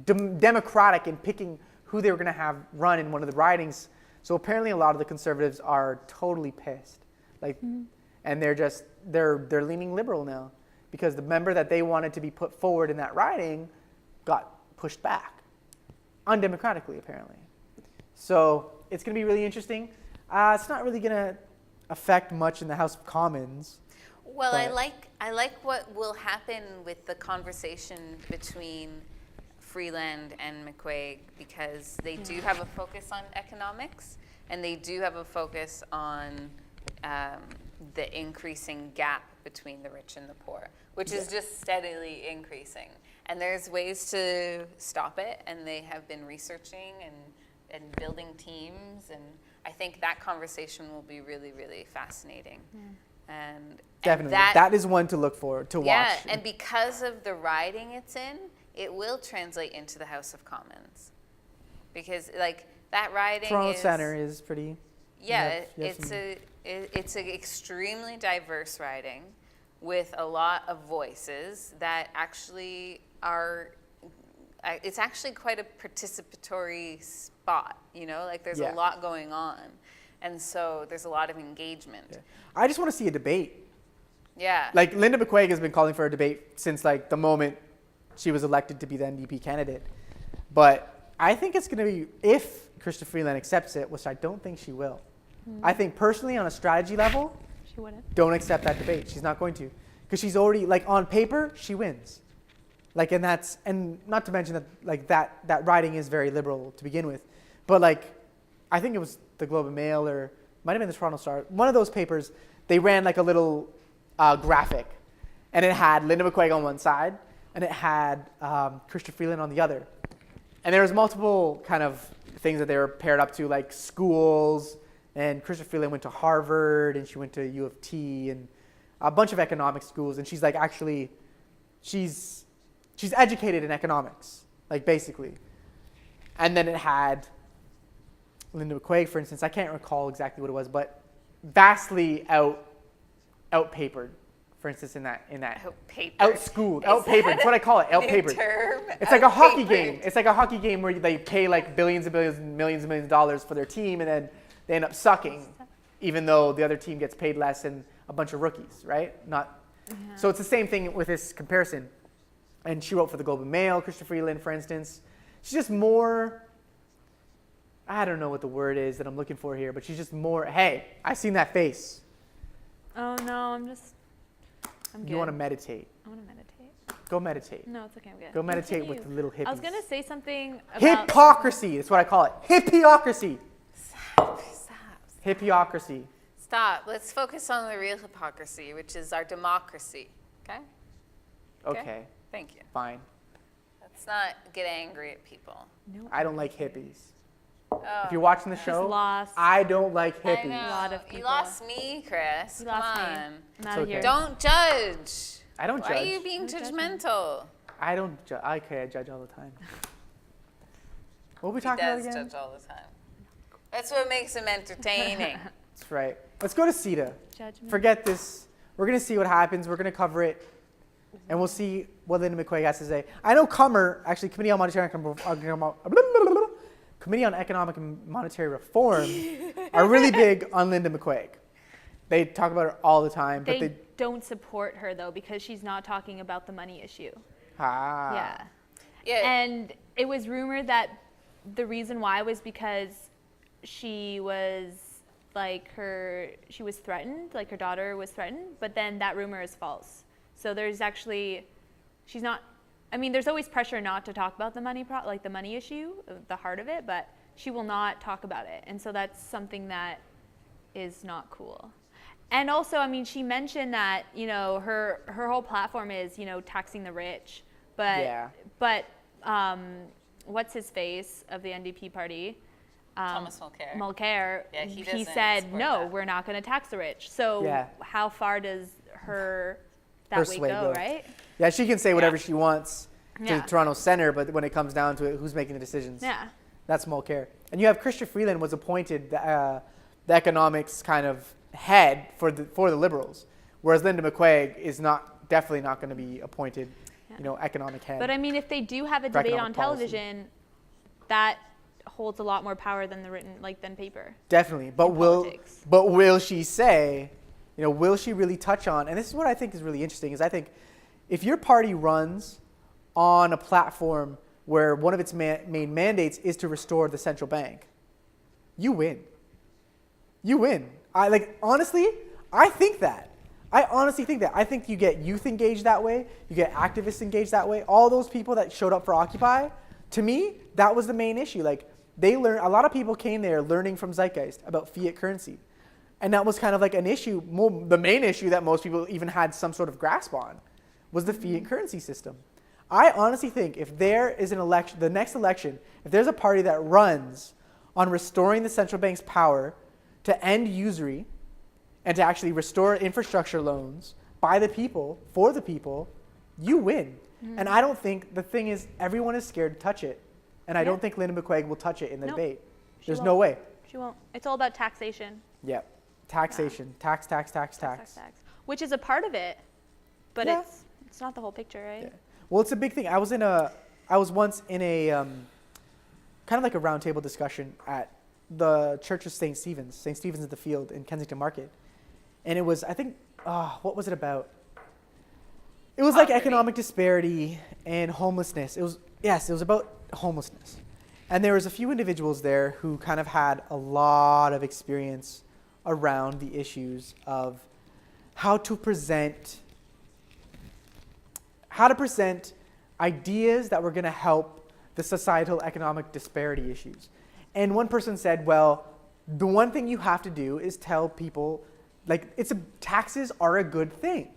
democratic in picking who they were going to have run in one of the ridings. So apparently a lot of the conservatives are totally pissed. Like, and they're leaning liberal now because the member that they wanted to be put forward in that riding got pushed back undemocratically, apparently. So it's going to be really interesting. It's not really going to affect much in the House of Commons. Well, But- I like what will happen with the conversation between Freeland and McQuaig because they do have a focus on economics and they do have a focus on the increasing gap between the rich and the poor, which is just steadily increasing. And there's ways to stop it, and they have been researching and building teams, and I think that conversation will be really, really fascinating. And Definitely. that, That is one to look for, to yeah, watch. and because of the riding it's in, it will translate into the House of Commons. Because like that riding Toronto is Centre is pretty. yeah, you have some- it's an extremely diverse riding with a lot of voices that actually are. It's actually quite a participatory spot, you know. Like there's Yeah. a lot going on, and so there's a lot of engagement. Yeah. I just want to see a debate. Yeah. Like Linda McQuaig has been calling for a debate since like the moment she was elected to be the NDP candidate. But I think it's going to be, if Chrystia Freeland accepts it, which I don't think she will. I think personally on a strategy level, She wouldn't. don't accept that debate. She's not going to. Because she's already, like on paper, she wins. Like, and not to mention that like that riding is very liberal to begin with. But like, I think it was the Globe and Mail or might have been the Toronto Star. One of those papers, they ran like a little graphic. And it had Linda McQuaig on one side and it had Chrystia Freeland on the other. And there was multiple kind of things that they were paired up to, like schools. And Chrystia Freeland went to Harvard and she went to U of T and a bunch of economic schools. And she's like actually, she's educated in economics, like basically. And then it had Linda McQuaig, for instance. I can't recall exactly what it was, but vastly outpapered, for instance, in that Outpapered. outschooled, outpapered. That's what I call it, New outpapered. term, It's like a hockey outpapered. game. It's like a hockey game where they pay like billions and billions and millions of dollars for their team, and then they end up sucking, even though the other team gets paid less and a bunch of rookies, right? So it's the same thing with this comparison. And she wrote for the Globe and Mail, Chrystia Freeland, for instance. She's just more, I don't know what the word is that I'm looking for here, but she's just more, hey, I've seen that face. Oh no, I'm good. You want to meditate. I want to meditate. Go meditate. No, it's okay. I'm good. Go meditate Continue. with the little hippies. I was gonna say something about. Hypocrisy. That's what I call it. Hypocrisy. Stop. Hypocrisy. Stop. Let's focus on the real hypocrisy, which is our democracy. Okay? Okay. Thank you. Fine. Let's not get angry at people. No, I don't like hippies. Oh, If you're watching the show, lost. I don't like I hippies. know. A lot of You people. lost me, Chris. You Come lost me. on. I'm out It's of here. okay. Don't judge. I don't Why judge. are you being No judgment. judgmental? I don't judge. Okay, I judge all the time. What were we He talking about does again? judge all the time. That's what makes him entertaining. That's right. Let's go to CETA. Judgment. Forget this. We're going to see what happens. We're going to cover it. And we'll see what Linda McQuaig has to say. I know actually, Committee on Economic and Monetary Reform are really big on Linda McQuaig. They talk about her all the time, but They don't support her though because she's not talking about the money issue. Yeah. Yeah. And it was rumored that the reason why was because she was she was threatened, like her daughter was threatened, but then that rumor is false. So there's actually, there's always pressure not to talk about the money, the money issue, the heart of it, but she will not talk about it. And so that's something that is not cool. And also, she mentioned that, her whole platform is, taxing the rich, but, Yeah. what's his face of the NDP party? Thomas Mulcair. Mulcair, Yeah, he he doesn't said, support no, that. we're not going to tax the rich. So Yeah. how far does Her that weight sway go, go. right? Yeah, she can say whatever Yeah. she wants to Yeah. the Toronto Centre, but when it comes down to it, who's making the decisions? Yeah. That's Mulcair. And you have Chrystia Freeland was appointed the economics kind of head for the Liberals, whereas Linda McQuaig is definitely not going to be appointed, economic head. But if they do have a For debate economic on policy. television, that holds a lot more power than the written, like than paper. Definitely. But In will politics. but will she say, will she really touch on, and this is what I think is really interesting, is I think if your party runs on a platform where one of its main mandates is to restore the central bank, you win. You win. Honestly, I think that. I honestly think that. I think you get youth engaged that way. You get activists engaged that way. All those people that showed up for Occupy, to me, that was the main issue. Like, a lot of people came there learning from Zeitgeist about fiat currency. And that was kind of like an issue, the main issue that most people even had some sort of grasp on was the fiat currency system. I honestly think if there is an election, the next election, if there's a party that runs on restoring the central bank's power to end usury and to actually restore infrastructure loans by the people, for the people, you win. And I don't think, the thing is, everyone is scared to touch it. And I don't think Linda McQuaig will touch it in the Nope. debate. She There's won't. no way. She won't. It's all about taxation. Yeah. Taxation. Tax. Which is a part of it, but Yeah. it's not the whole picture, right? Yeah. Well, it's a big thing. I was once in a kind of like a roundtable discussion at the Church of St. Stephen's at the Field in Kensington Market, and it was, I think, what was it about? It was like Poverty. economic disparity and homelessness. It was about homelessness, and there was a few individuals there who kind of had a lot of experience around the issues of how to present ideas that were going to help the societal economic disparity issues. And one person said, well, the one thing you have to do is tell people, taxes are a good thing.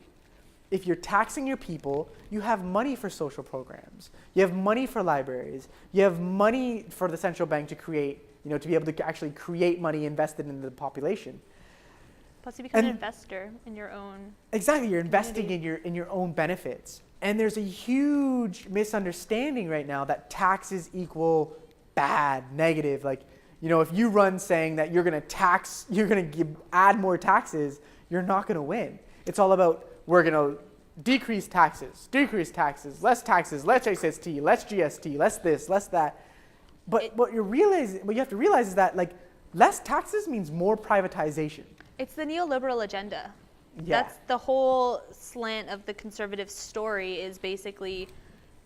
If you're taxing your people, you have money for social programs. You have money for libraries. You have money for the central bank to create, to be able to actually create money invested in the population. Plus, you become an And- investor in your own. Exactly, you're investing Community. in your own benefits. And there's a huge misunderstanding right now that taxes equal bad, negative. If you run saying that you're going to add more taxes, you're not going to win. It's all about, we're going to decrease taxes, less HST, less GST, less this, less that. But what you have to realize is that less taxes means more privatization. It's the neoliberal agenda. Yeah. That's the whole slant of the conservative story is basically,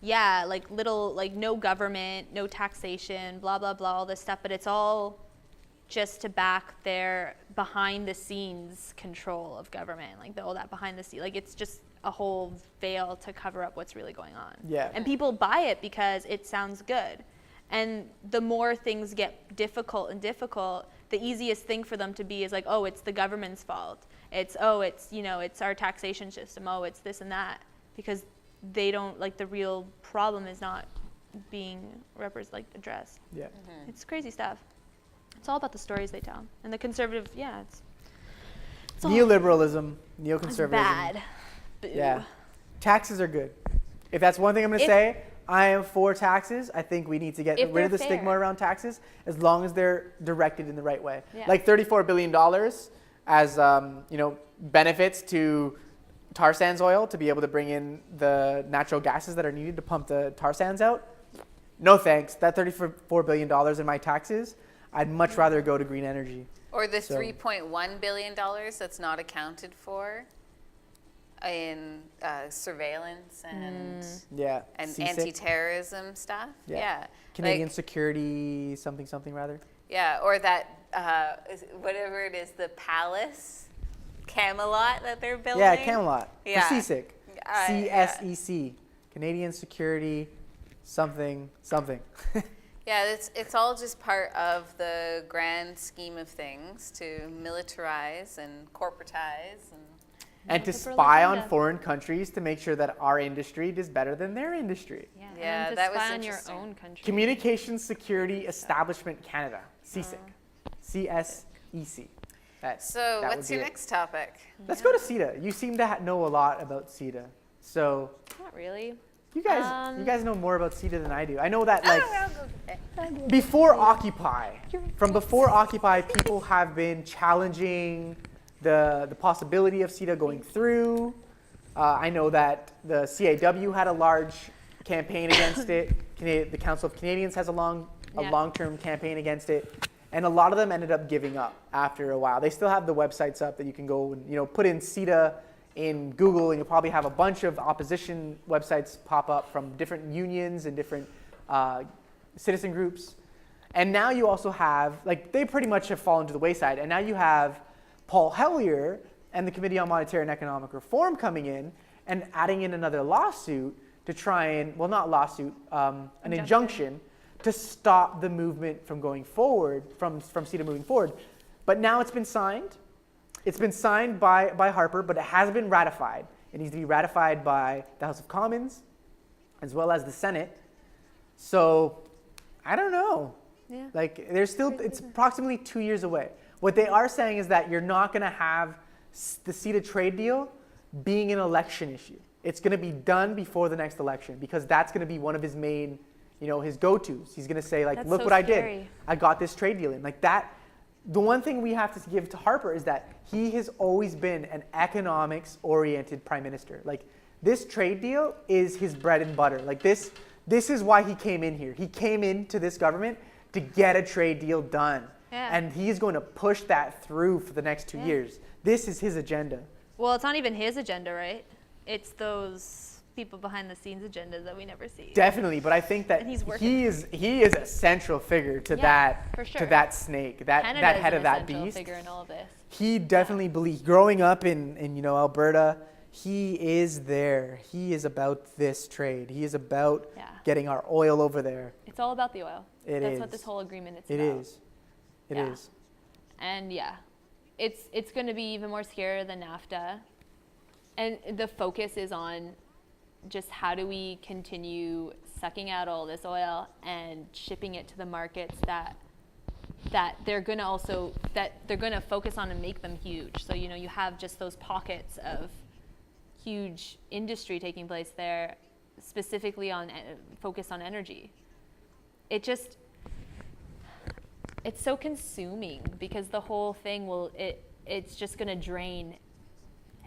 no government, no taxation, blah, blah, blah, all this stuff. But it's all just to back their behind the scenes control of government, all that behind the scenes. It's just a whole veil to cover up what's really going on. Yeah. And people buy it because it sounds good. And the more things get difficult, the easiest thing for them to be is it's the government's fault. It's our taxation system. Oh, it's this and that. Because they don't, the real problem is not being addressed. Yeah. It's crazy stuff. It's all about the stories they tell. And the conservative, it's all Neoliberalism, it's neoconservatism. bad. Boo. Yeah. Taxes are good. If that's one thing I'm going to If- say, I am for taxes. I think we need to get If rid of the they're stigma fair. around taxes as long as they're directed in the right way. Yeah. Like $34 billion as benefits to tar sands oil to be able to bring in the natural gases that are needed to pump the tar sands out. No thanks. That $34 billion in my taxes, I'd much rather go to green energy. Or the So- $3.1 billion that's not accounted for in surveillance and Yeah. and CSIC. anti-terrorism stuff. Yeah. Yeah. Canadian security something rather. Yeah, or that whatever it is, the palace, Camelot that they're building. Yeah, Camelot. Yeah. For CSIC. Yeah. CSEC. Canadian Security something. Yeah, it's all just part of the grand scheme of things to militarize and corporatize And to Neoliberal spy on agenda. foreign countries to make sure that our industry does better than their industry. Yeah, Yeah, and then to that was spy on your interesting. own country. Communications Security Establishment Canada. CSEC. CSEC. So that would what's be your it. next topic? Let's go to CETA. You seem to know a lot about CETA. So Not really. you guys know more about CETA than I do. I know that Oh, before Occupy, before Occupy, people have been challenging the possibility of CETA going through. I know that the CAW had a large campaign against it. The Council of Canadians has a long a Yeah. long-term campaign against it. And a lot of them ended up giving up after a while. They still have the websites up that you can go and, put in CETA in Google, and you'll probably have a bunch of opposition websites pop up from different unions and different citizen groups. And now you also have, they pretty much have fallen to the wayside. And now you have Paul Hellyer and the Committee on Monetary and Economic Reform coming in and adding in another lawsuit to try and, well, not lawsuit, an injunction to stop the movement from going forward, from CETA moving forward. But now it's been signed. It's been signed by Harper, but it hasn't been ratified. It needs to be ratified by the House of Commons as well as the Senate. So I don't know. Yeah. There's still, it's approximately 2 years away. What they are saying is that you're not going to have the CETA trade deal being an election issue. It's going to be done before the next election because that's going to be one of his main, his go-tos. He's going to say, That's look so what I scary. did. I got this trade deal in. The one thing we have to give to Harper is that he has always been an economics-oriented prime minister. This trade deal is his bread and butter. This is why he came in here. He came into this government to get a trade deal done. Yeah. And he's going to push that through for the next 2 years. This is his agenda. Well, it's not even his agenda, right? It's those people behind the scenes agendas that we never see. Definitely, but I think that And he's working. he is a central figure to Yeah, for to sure. that snake, that Canada that is head an of that essential beast. figure in all of this. He definitely believes. Growing up in Alberta, he is there. He is about this trade. He is about Yeah. getting our oil over there. It's all about the oil. That's what is. this whole agreement is It about. is. It is. Yeah. And yeah, it's going to be even more scarier than NAFTA. And the focus is on just how do we continue sucking out all this oil and shipping it to the markets that they're going to focus on and make them huge. So, you have just those pockets of huge industry taking place there, specifically on focused on energy. It's so consuming because the whole thing it's just going to drain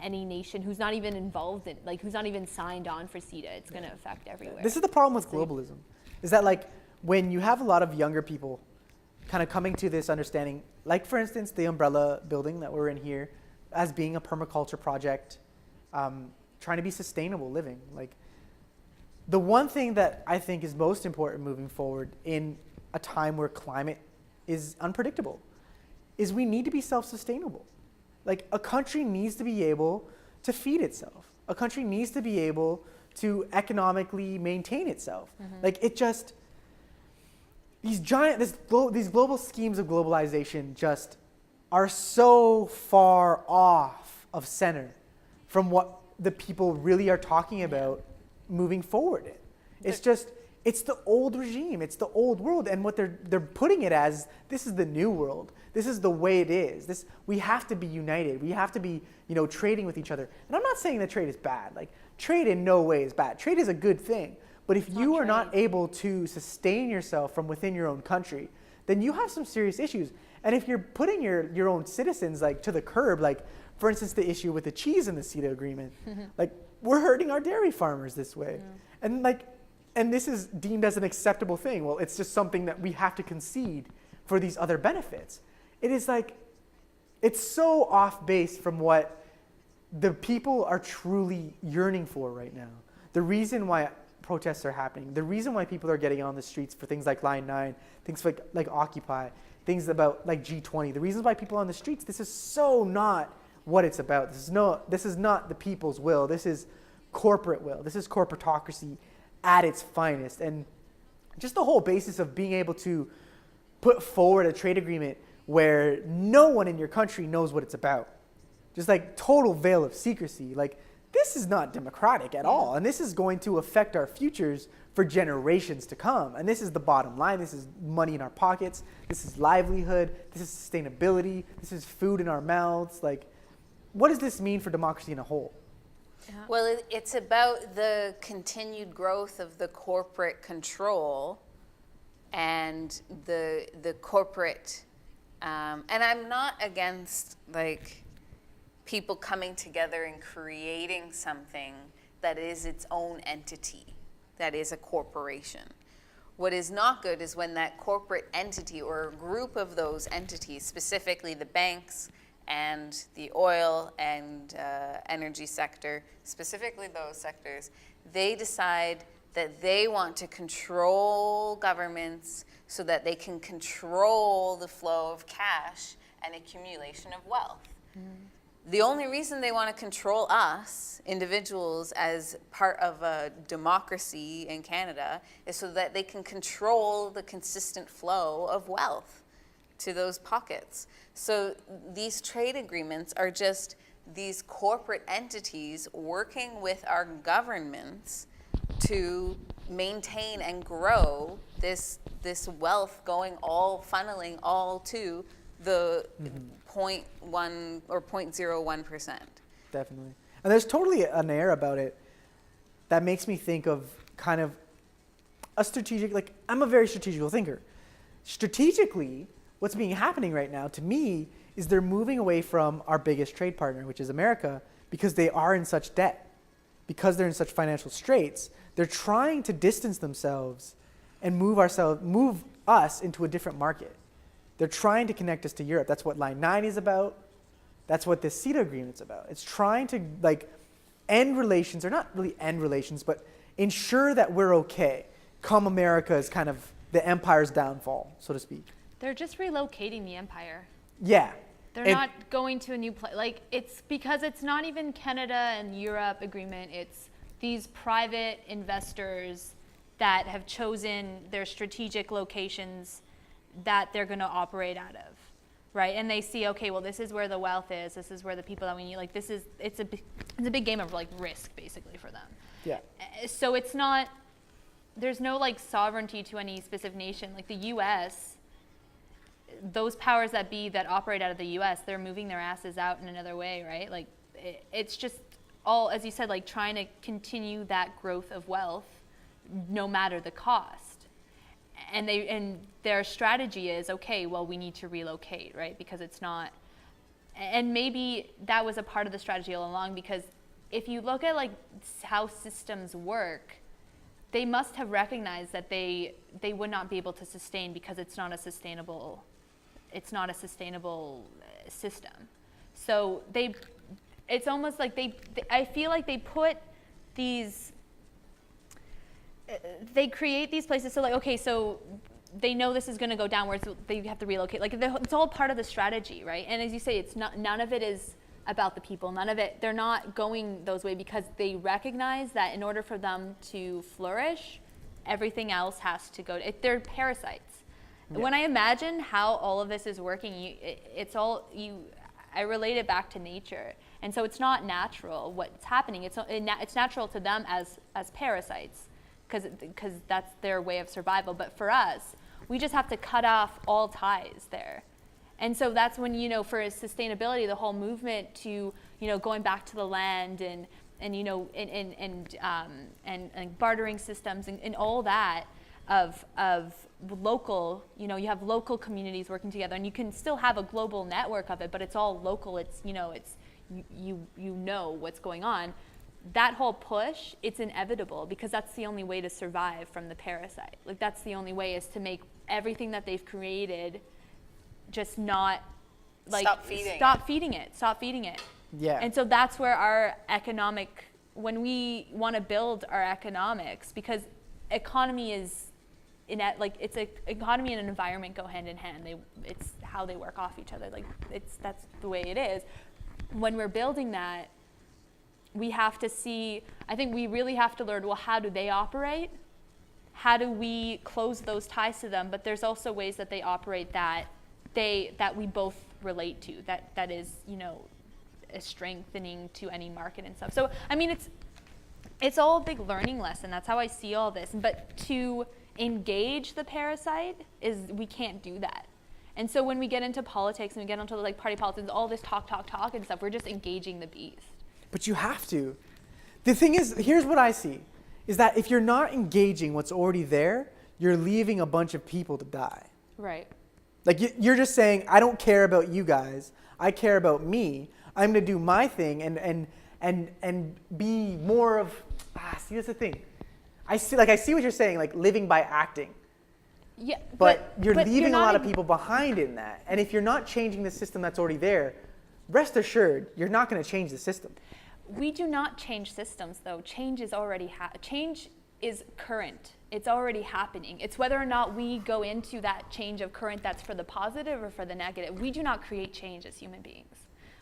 any nation who's not even involved in, who's not even signed on for CETA. It's going to affect everywhere. This is the problem with globalism, is that when you have a lot of younger people kind of coming to this understanding, for instance, the Umbrella building that we're in here as being a permaculture project, trying to be sustainable living. The one thing that I think is most important moving forward in a time where climate is unpredictable is we need to be self-sustainable. A country needs to be able to feed itself. A country needs to be able to economically maintain itself. These global schemes of globalization just are so far off of center from what the people really are talking about moving forward in. It's the old regime, it's the old world, and what they're putting it as, this is the new world. This is the way it is. We have to be united. We have to be, trading with each other. And I'm not saying that trade is bad. Trade in no way is bad. Trade is a good thing. But if you are not able to sustain yourself from within your own country, then you have some serious issues. And if you're putting your own citizens to the curb, for instance, the issue with the cheese in the CETA agreement, we're hurting our dairy farmers this way. Yeah. And this is deemed as an acceptable thing. Well, it's just something that we have to concede for these other benefits. It is it's so off base from what the people are truly yearning for right now. The reason why protests are happening, the reason why people are getting on the streets for things like Line 9, things like Occupy, things about G20, the reasons why people are on the streets, this is so not what it's about. This is not the people's will. This is corporate will. This is corporatocracy at its finest. And just the whole basis of being able to put forward a trade agreement where no one in your country knows what it's about. Just total veil of secrecy. This is not democratic at all. And this is going to affect our futures for generations to come. And this is the bottom line. This is money in our pockets. This is livelihood. This is sustainability. This is food in our mouths. What does this mean for democracy in a whole? Yeah. Well, it's about the continued growth of the corporate control and the corporate, and I'm not against people coming together and creating something that is its own entity, that is a corporation. What is not good is when that corporate entity or a group of those entities, specifically the banks and the oil and energy sector, specifically those sectors, they decide that they want to control governments so that they can control the flow of cash and accumulation of wealth. The only reason they want to control us, individuals, as part of a democracy in Canada is so that they can control the consistent flow of wealth to those pockets. So these trade agreements are just these corporate entities working with our governments to maintain and grow this wealth funneling all to the 0.1 or 0.01%. Definitely. And there's totally an air about it that makes me think of kind of a strategic, like I'm a very strategical thinker. Strategically, what's being happening right now to me is they're moving away from our biggest trade partner, which is America, because they are in such debt, because they're in such financial straits. They're trying to distance themselves and move us into a different market. They're trying to connect us to Europe. That's what Line 9 is about. That's what this CETA agreement's about. It's trying to end relations, or not really end relations, but ensure that we're okay come America's kind of the empire's downfall, so to speak. They're just relocating the empire. Yeah. They're not going to a new place. Like, it's because it's not even Canada and Europe agreement. It's these private investors that have chosen their strategic locations that they're going to operate out of, right? And they see, okay, well, this is where the wealth is. This is where the people that we need. Like, it's a big game of like risk, basically, for them. Yeah. So it's not. There's no like sovereignty to any specific nation. Like the U.S., those powers that be that operate out of the U.S., they're moving their asses out in another way, right? Like it's just all, as you said, like trying to continue that growth of wealth, no matter the cost. And their strategy is, okay, well, we need to relocate, right? Because it's not, and maybe that was a part of the strategy all along, because if you look at like how systems work, they must have recognized that they would not be able to sustain, because it's not a sustainable system. So it's almost like I feel like they put these, they create these places. So like, okay, so they know this is going to go downwards. So they have to relocate. Like it's all part of the strategy, right? And as you say, it's not, none of it is about the people. None of it, they're not going those way because they recognize that in order for them to flourish, everything else has to go. They're parasites. Yeah. When I imagine how all of this is working, I relate it back to nature. And so it's not natural what's happening. It's natural to them as parasites, because that's their way of survival. But for us, we just have to cut off all ties there. And so that's when, for sustainability, the whole movement to, going back to the land and bartering systems and all that of local, you have local communities working together, and you can still have a global network of it, but it's all local. It's, you know what's going on. That whole push, it's inevitable, because that's the only way to survive from the parasite. Like that's the only way, is to make everything that they've created just not stop feeding it. Yeah. And so that's where our when we want to build our economics, because economy is economy and an environment go hand in hand. It's how they work off each other. Like that's the way it is. When we're building that, we have to see, I think we really have to learn, well, how do they operate? How do we close those ties to them? But there's also ways that they operate that we both relate to, that is, a strengthening to any market and stuff. So, I mean, it's all a big learning lesson. That's how I see all this. But to engage the parasite we can't do that. And so when we get into politics and we get into like party politics, all this talk and stuff, we're just engaging the beast. But you have to. The thing is, here's what I see, is that if you're not engaging what's already there, you're leaving a bunch of people to die. Right. Like you're just saying, I don't care about you guys. I care about me. I'm going to do my thing and be more of. See, that's the thing. I see what you're saying, like living by acting. Yeah, But you're but leaving a not lot of ig- people behind in that. And if you're not changing the system that's already there, rest assured, you're not going to change the system. We do not change systems, though. Change is already change is current. It's already happening. It's whether or not we go into that change of current that's for the positive or for the negative. We do not create change as human beings.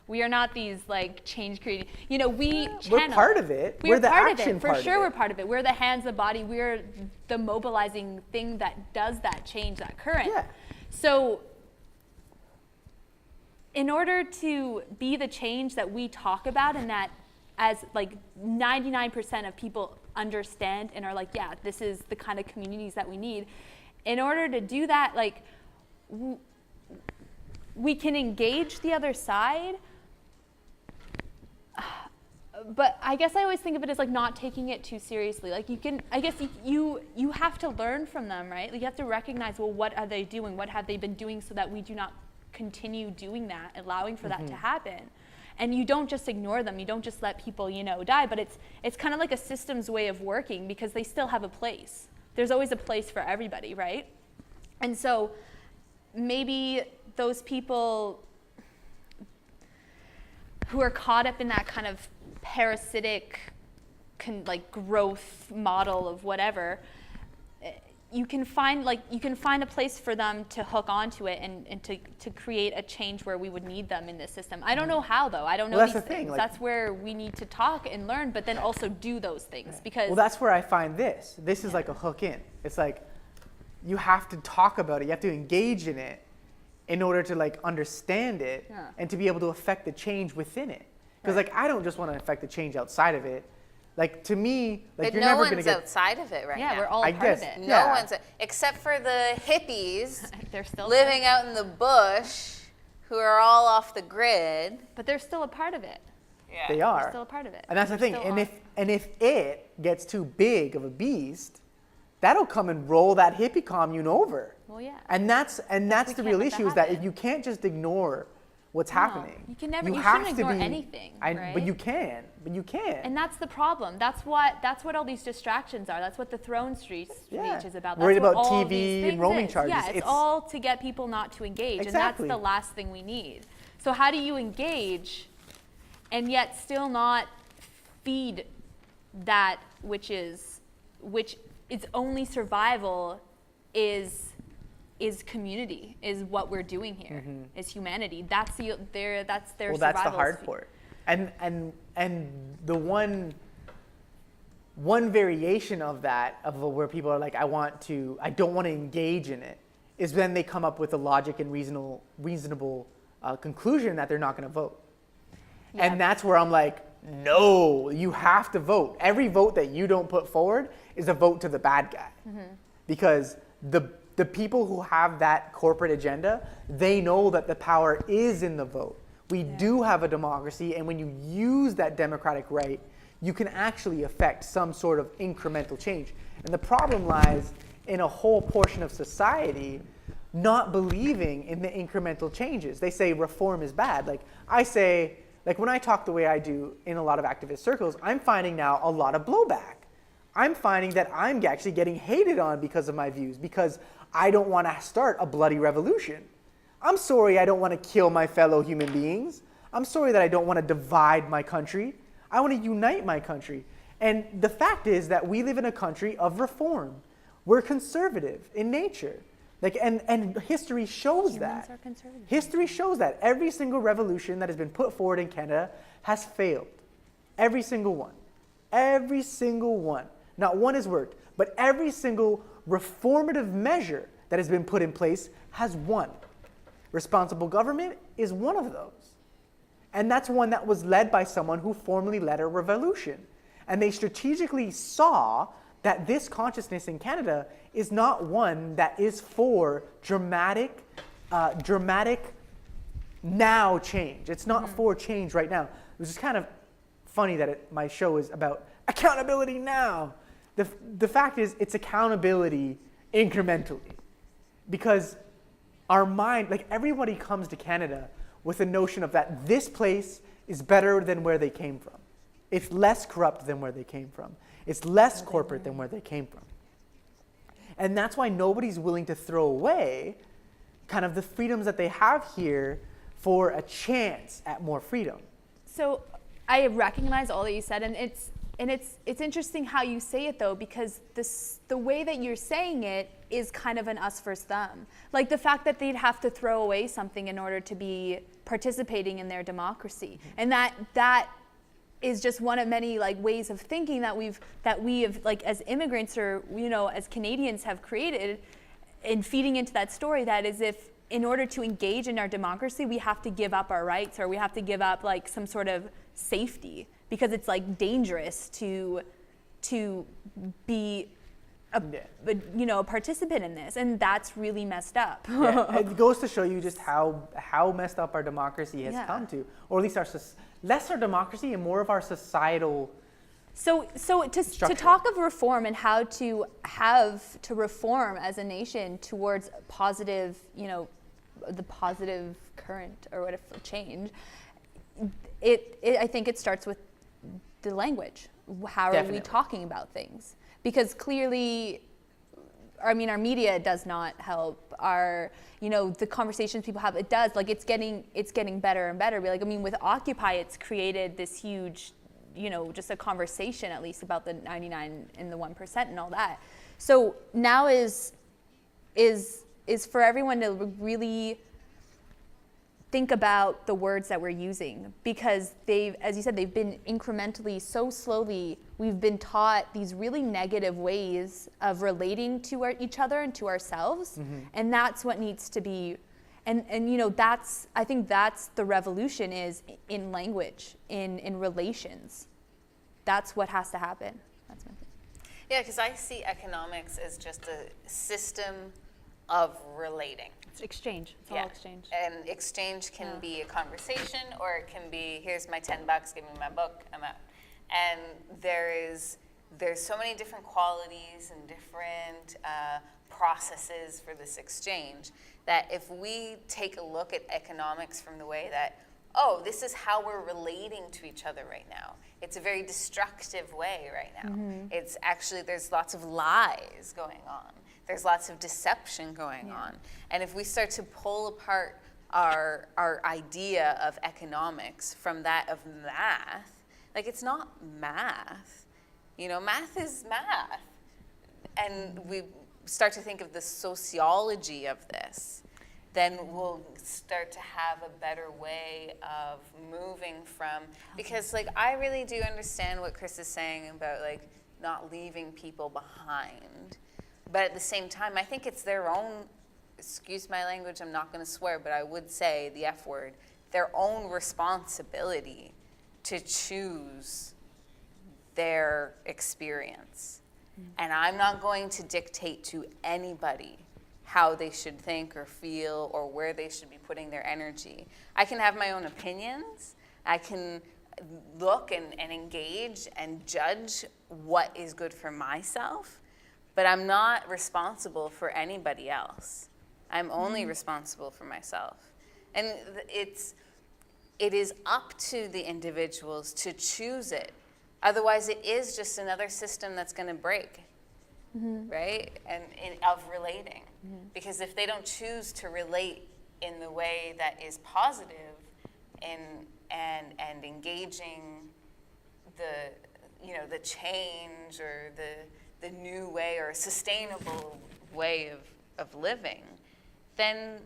We are not these like change creating. You know, we We're channel. part of it. We're the part of action it. For part sure, of we're it. part of it. We're the hands, the body. We're the mobilizing thing that does that change, that current. Yeah. So in order to be the change that we talk about and that as like 99% of people understand and are like, yeah, this is the kind of communities that we need. In order to do that, like we can engage the other side, but I guess I always think of it as like not taking it too seriously. Like you can, I guess you have to learn from them, right? Like you have to recognize, well, what are they doing? What have they been doing so that we do not continue doing that, allowing for that to happen? And you don't just ignore them. You don't just let people, you know, die. But it's kind of like a systems way of working because they still have a place. There's always a place for everybody, right? And so maybe those people who are caught up in that kind of parasitic like growth model of whatever, you can find a place for them to hook onto it and to create a change where we would need them in this system. I don't know how though. I don't know Well, these that's the thing, things. like- That's where we need to talk and learn, but then also do those things because Well, that's where I find this. This is like a hook in. It's like you have to talk about it. You have to engage in it in order to like understand it Yeah. and to be able to affect the change within it. Because like I don't just want to affect the change outside of it. Like to me, like But you're no never gonna one's get. outside of it right yeah, now. we're all I a part guess. of it. No Yeah. one's, except for the hippies They're still living out in the bush who are all off the grid. but they're still a part of it. Yeah. They They're are. still a part of it. And that's the They're thing. still And on- if it gets too big of a beast, that'll come and roll that hippie commune over. Well, yeah. And that's we the can't real let that issue is that happen. you can't just ignore what's No, happening. you can never- you have shouldn't to ignore be- anything, But right? you can. But you can. And that's the problem. That's what all these distractions are. That's what the throne speech Yeah. is about. Worried That's what about all TV these and things roaming is. charges. Yeah, it's all to get people not to engage, Exactly. and that's the last thing we need. So how do you engage, and yet still not feed that which its only survival is community, is what we're doing here, is humanity. That's their well, that's the survival hard is- part. And the one variation of that, of where people are like, I don't want to engage in it, is when they come up with a logic and reasonable conclusion that they're not going to vote. Yeah. And that's where I'm like, no, you have to vote. Every vote that you don't put forward is a vote to the bad guy. Because the people who have that corporate agenda, they know that the power is in the vote. We do have a democracy, and when you use that democratic right, you can actually affect some sort of incremental change. And the problem lies in a whole portion of society not believing in the incremental changes. They say reform is bad. Like I say, like when I talk the way I do in a lot of activist circles, I'm finding now a lot of blowback. I'm finding that I'm actually getting hated on because of my views, because I don't want to start a bloody revolution. I'm sorry I don't want to kill my fellow human beings. I'm sorry that I don't want to divide my country. I want to unite my country. And the fact is that we live in a country of reform. We're conservative in nature. Like, and history shows Humans that. are conservative. History shows that every single revolution that has been put forward in Canada has failed. Every single one. Every single one. Not one has worked, but every single reformative measure that has been put in place has won. Responsible government is one of those. And that's one that was led by someone who formerly led a revolution. And they strategically saw that this consciousness in Canada is not one that is for dramatic now change. It's not for change right now. It was just kind of funny that my show is about accountability now. The fact is, it's accountability incrementally. Because our mind, like everybody comes to Canada with a notion of that this place is better than where they came from. It's less corrupt than where they came from. It's less corporate than where they came from. And that's why nobody's willing to throw away kind of the freedoms that they have here for a chance at more freedom. So I recognize all that you said, and it's interesting how you say it though, because the way that you're saying it is kind of an us versus them. Like the fact that they'd have to throw away something in order to be participating in their democracy, and that is just one of many like ways of thinking that we have like as immigrants or as Canadians have created, and feeding into that story that is if in order to engage in our democracy we have to give up our rights or we have to give up like some sort of safety because it's like dangerous to be a participant in this, and that's really messed up. Yeah, it goes to show you just how messed up our democracy has come to, or at least less our democracy and more of our societal. So to talk of reform and how to have to reform as a nation towards positive, the positive current or whatever change, I think it starts with the language. How are we talking about things? Because clearly, our media does not help. The conversations people have, it does. Like it's getting better and better. With Occupy, it's created this huge, just a conversation at least about the 99 and the 1% and all that. So now is for everyone to really think about the words that we're using, because as you said, they've been incrementally, so slowly, we've been taught these really negative ways of relating to each other and to ourselves, and that's what needs to be, and I think that's the revolution is in language, in relations. That's what has to happen. That's my thing. Yeah, because I see economics as just a system of relating. It's exchange. It's all exchange. And exchange can be a conversation, or it can be, here's my $10, give me my book, I'm out. And there's so many different qualities and different processes for this exchange that if we take a look at economics from the way that, this is how we're relating to each other right now. It's a very destructive way right now. It's actually, there's lots of lies going on. There's lots of deception going on. And if we start to pull apart our idea of economics from that of math, like it's not math. Math is math. And we start to think of the sociology of this, then we'll start to have a better way of moving from, because I really do understand what Chris is saying about not leaving people behind. But at the same time, I think it's their own, excuse my language, I'm not going to swear, but I would say the F word, their own responsibility to choose their experience. And I'm not going to dictate to anybody how they should think or feel or where they should be putting their energy. I can have my own opinions. I can look and engage and judge what is good for myself. But I'm not responsible for anybody else. I'm only responsible for myself. And it is up to the individuals to choose it. Otherwise, it is just another system that's going to break, right? And of relating. Because if they don't choose to relate in the way that is positive and engaging the change or the new way or a sustainable way of living, then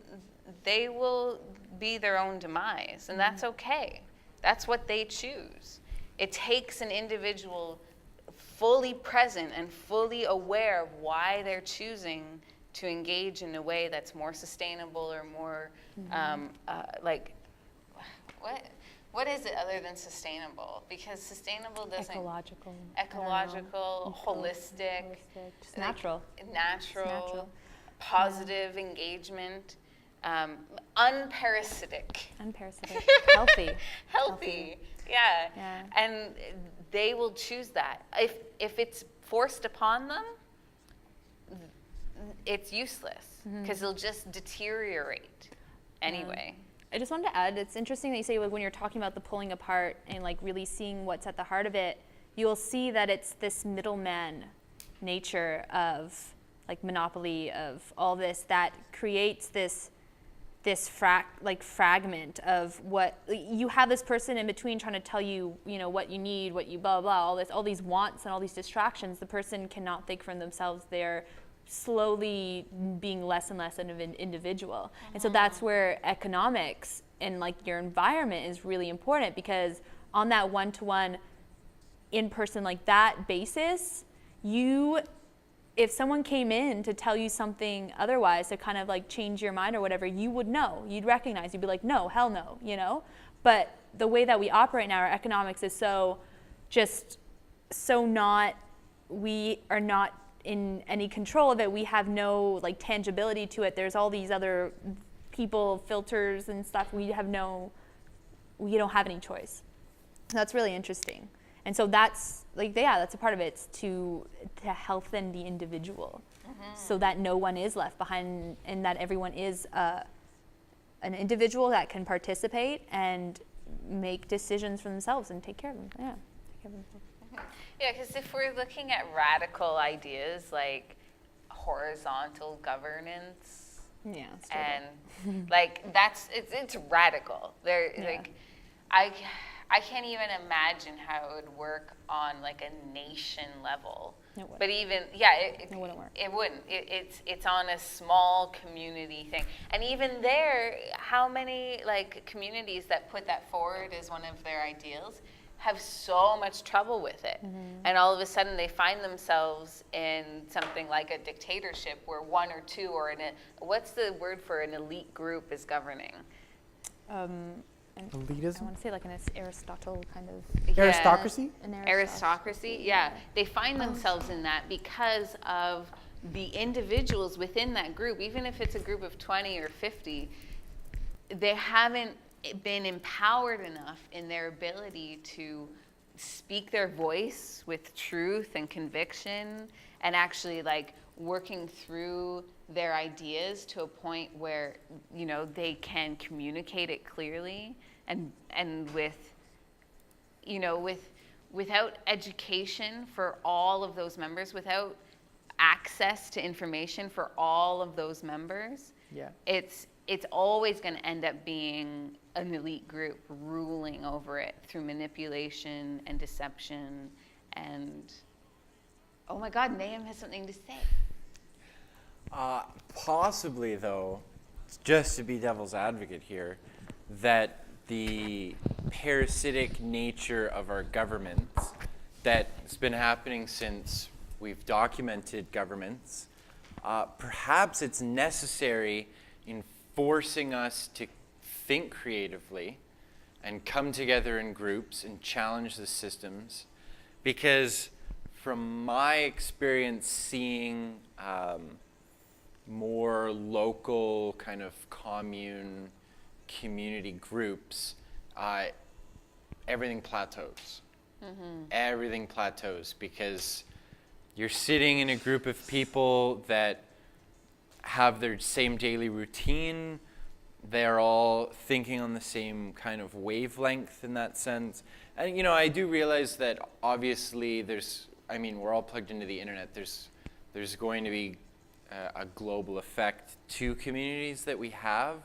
they will be their own demise, and that's okay. That's what they choose. It takes an individual fully present and fully aware of why they're choosing to engage in a way that's more sustainable or more what is it other than sustainable? Because sustainable doesn't... Ecological, holistic. Just natural. Natural, positive engagement, unparasitic. Healthy, yeah. And they will choose that. If it's forced upon them, it's useless because they'll just deteriorate anyway. I just wanted to add, it's interesting that you say when you're talking about the pulling apart and really seeing what's at the heart of it, you'll see that it's this middleman nature of like monopoly of all this, that creates this fragment of what you have, this person in between trying to tell you, what you need, what you blah blah, all these wants and all these distractions. The person cannot think for themselves. They're slowly being less and less of an individual. And so that's where economics and like your environment is really important, because on that one-to-one in person like that basis, if someone came in to tell you something otherwise, to kind of like change your mind or whatever, you would know, you'd recognize, you'd be like, no, hell no, But the way that we operate now, our economics is we are not in any control of it. We have no like tangibility to it. There's all these other people, filters and stuff. We don't have any choice. That's really interesting. And so that's that's a part of it. It's to healthen the individual, so that no one is left behind, and that everyone is an individual that can participate and make decisions for themselves and take care of them. Yeah, take care of themselves. Yeah, because if we're looking at radical ideas like horizontal governance, Yeah. and like it's radical. Like I can't even imagine how it would work on like a nation level. It wouldn't. But even It wouldn't work. It wouldn't. It's on a small community thing, and even there, how many like communities that put that forward as one of their ideals have so much trouble with it, and all of a sudden they find themselves in something like a dictatorship where one or two, or what's the word for an elite group is governing? I Elitism? want to say like an Aristotle kind of. Yeah. Aristocracy? An Aristocracy, yeah. They find themselves in that because of the individuals within that group, even if it's a group of 20 or 50, they haven't been empowered enough in their ability to speak their voice with truth and conviction, and actually like working through their ideas to a point where they can communicate it clearly, and without education for all of those members, without access to information for all of those members, it's always going to end up being an elite group ruling over it through manipulation and deception. And oh my God, Nahum has something to say. Possibly, though, just to be devil's advocate here, that the parasitic nature of our governments that's been happening since we've documented governments, perhaps it's necessary in forcing us to think creatively and come together in groups and challenge the systems, because from my experience seeing more local kind of commune community groups, everything plateaus. Everything plateaus because you're sitting in a group of people that have their same daily routine. They're all thinking on the same kind of wavelength in that sense. And I do realize that obviously we're all plugged into the internet. There's going to be a global effect to communities that we have.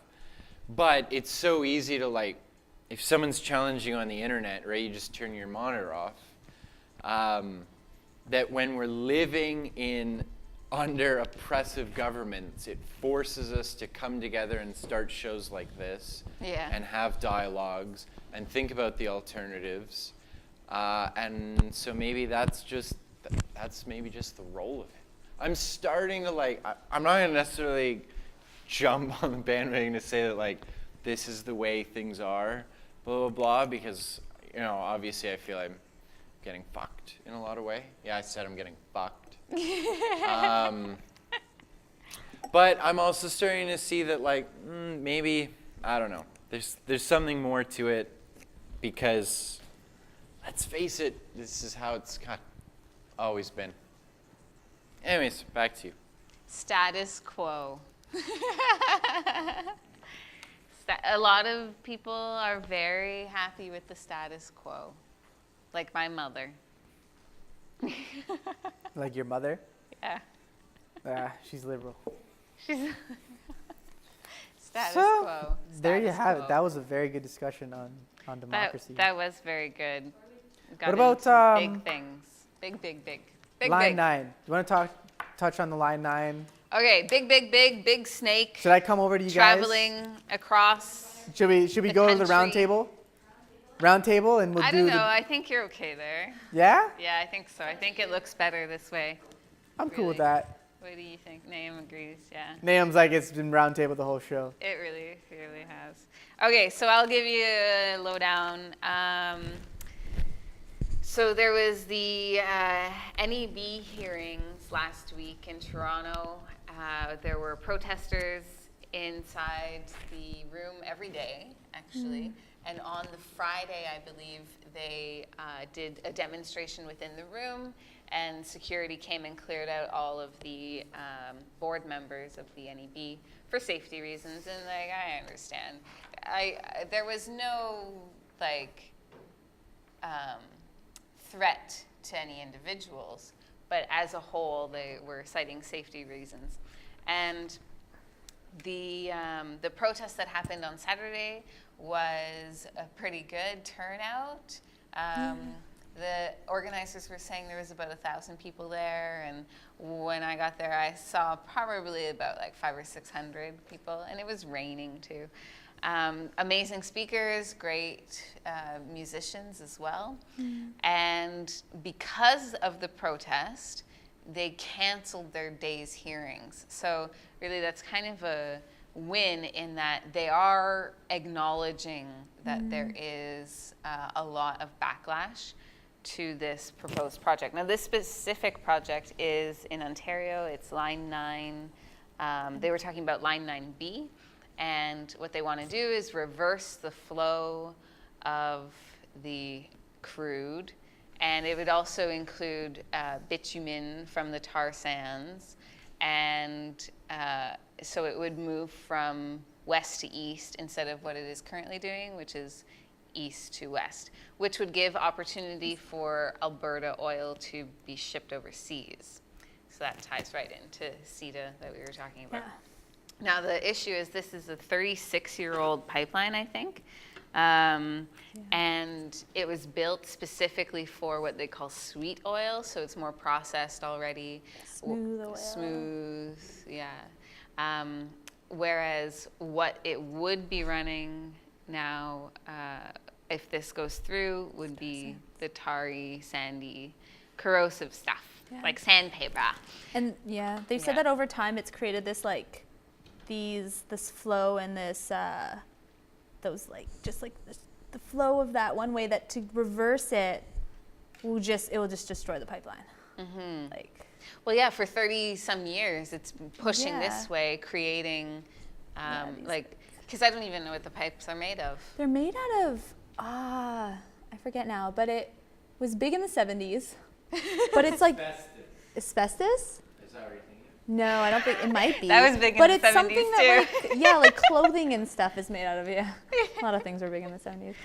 But it's so easy to if someone's challenging on the internet, right, you just turn your monitor off. That when we're living under oppressive governments, it forces us to come together and start shows like this, and have dialogues and think about the alternatives. And so maybe that's maybe just the role of it. I'm starting to I'm not going to necessarily jump on the bandwagon to say that this is the way things are, blah, blah, blah, because, obviously I feel I'm getting fucked in a lot of way. Yeah, I said I'm getting fucked. But I'm also starting to see that maybe, I don't know, there's something more to it, because let's face it, this is how it's always been. Anyways, back to you. Status quo. A lot of people are very happy with the status quo, like my mother. Like your mother? Yeah. She's liberal. She's status So, quo. There you Status have it. quo. That was a very good discussion on democracy. That was very good. Got What into about, big things? Big. Line 9. You want to touch on the Line 9? Okay, big snake Should I come over to you traveling across. guys? Should we the go to the round country? table? Round table, and we'll I do don't know. the. I think you're okay there. Yeah, Yeah, I think so. I think it looks better this way. I'm cool with Really? that. What do you think? Naeem agrees. Yeah. Naeem's like it's been round table the whole show. It really has. Okay, so I'll give you a lowdown. So there was the NEB hearings last week in Toronto. There were protesters inside the room every day, actually. And on the Friday, I believe, they did a demonstration within the room, and security came and cleared out all of the board members of the NEB for safety reasons. And like, I understand. There was no like threat to any individuals, but as a whole, they were citing safety reasons. And the protest that happened on Saturday was a pretty good turnout. The organizers were saying there was about 1,000 people there, and when I got there, I saw probably about like 500 or 600 people, and it was raining too. Amazing speakers, great musicians as well. And because of the protest, they canceled their day's hearings. So really that's kind of a win in that they are acknowledging that there is a lot of backlash to this proposed project. Now this specific project is in Ontario, it's Line 9. They were talking about Line 9B. And what they want to do is reverse the flow of the crude. And it would also include bitumen from the tar sands. And so it would move from west to east instead of what it is currently doing, which is east to west, which would give opportunity for Alberta oil to be shipped overseas. So that ties right into CETA that we were talking about. Yeah. Now, the issue is this is a 36-year-old pipeline, I think. And it was built specifically for what they call sweet oil, so it's more processed already. Smooth oil. Smooth, yeah. Whereas what it would be running now, if this goes through, would be the tarry, sandy, corrosive stuff, Yeah. like sandpaper. And yeah, they've said Yeah. that over time it's created this like this flow and this those like just like the flow of that one way that to reverse it will just destroy the pipeline. Like Well, yeah, for 30 some years, it's been pushing Yeah. this way, creating, these like, because I don't even know what the pipes are made of. they're made out of I forget now, but it was big in the 70s. But it's like asbestos? Is that what you're thinking? No, I don't think it might be. That was big in but the it's something 70s that too. like yeah, like clothing and stuff is made out of A lot of things were big in the 70s.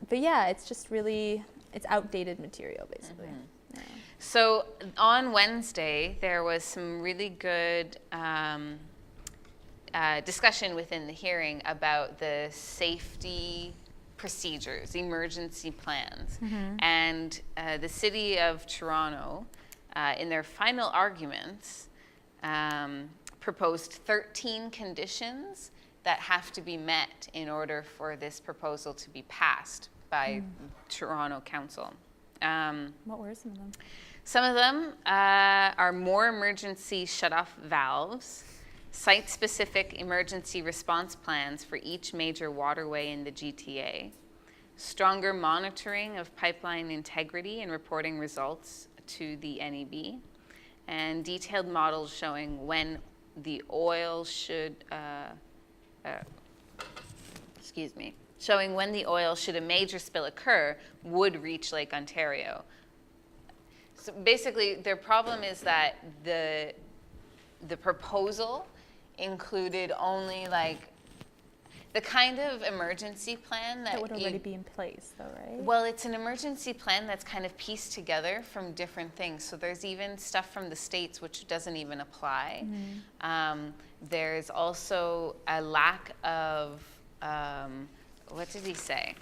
But yeah, it's just really it's outdated material basically. Yeah. So on Wednesday, there was some really good discussion within the hearing about the safety procedures, emergency plans. And the City of Toronto, in their final arguments, proposed 13 conditions that have to be met in order for this proposal to be passed by Toronto Council. What were some of them? Some of them are more emergency shut-off valves, site-specific emergency response plans for each major waterway in the GTA, stronger monitoring of pipeline integrity and reporting results to the NEB, and detailed models showing when the oil should, showing when the oil, should a major spill occur, would reach Lake Ontario. So basically, their problem is that the proposal included only like, the kind of emergency plan That would already you- be in place, though, right? well, it's an emergency plan that's kind of pieced together from different things. So there's even stuff from the States which doesn't even apply. There's also a lack of, what did he say?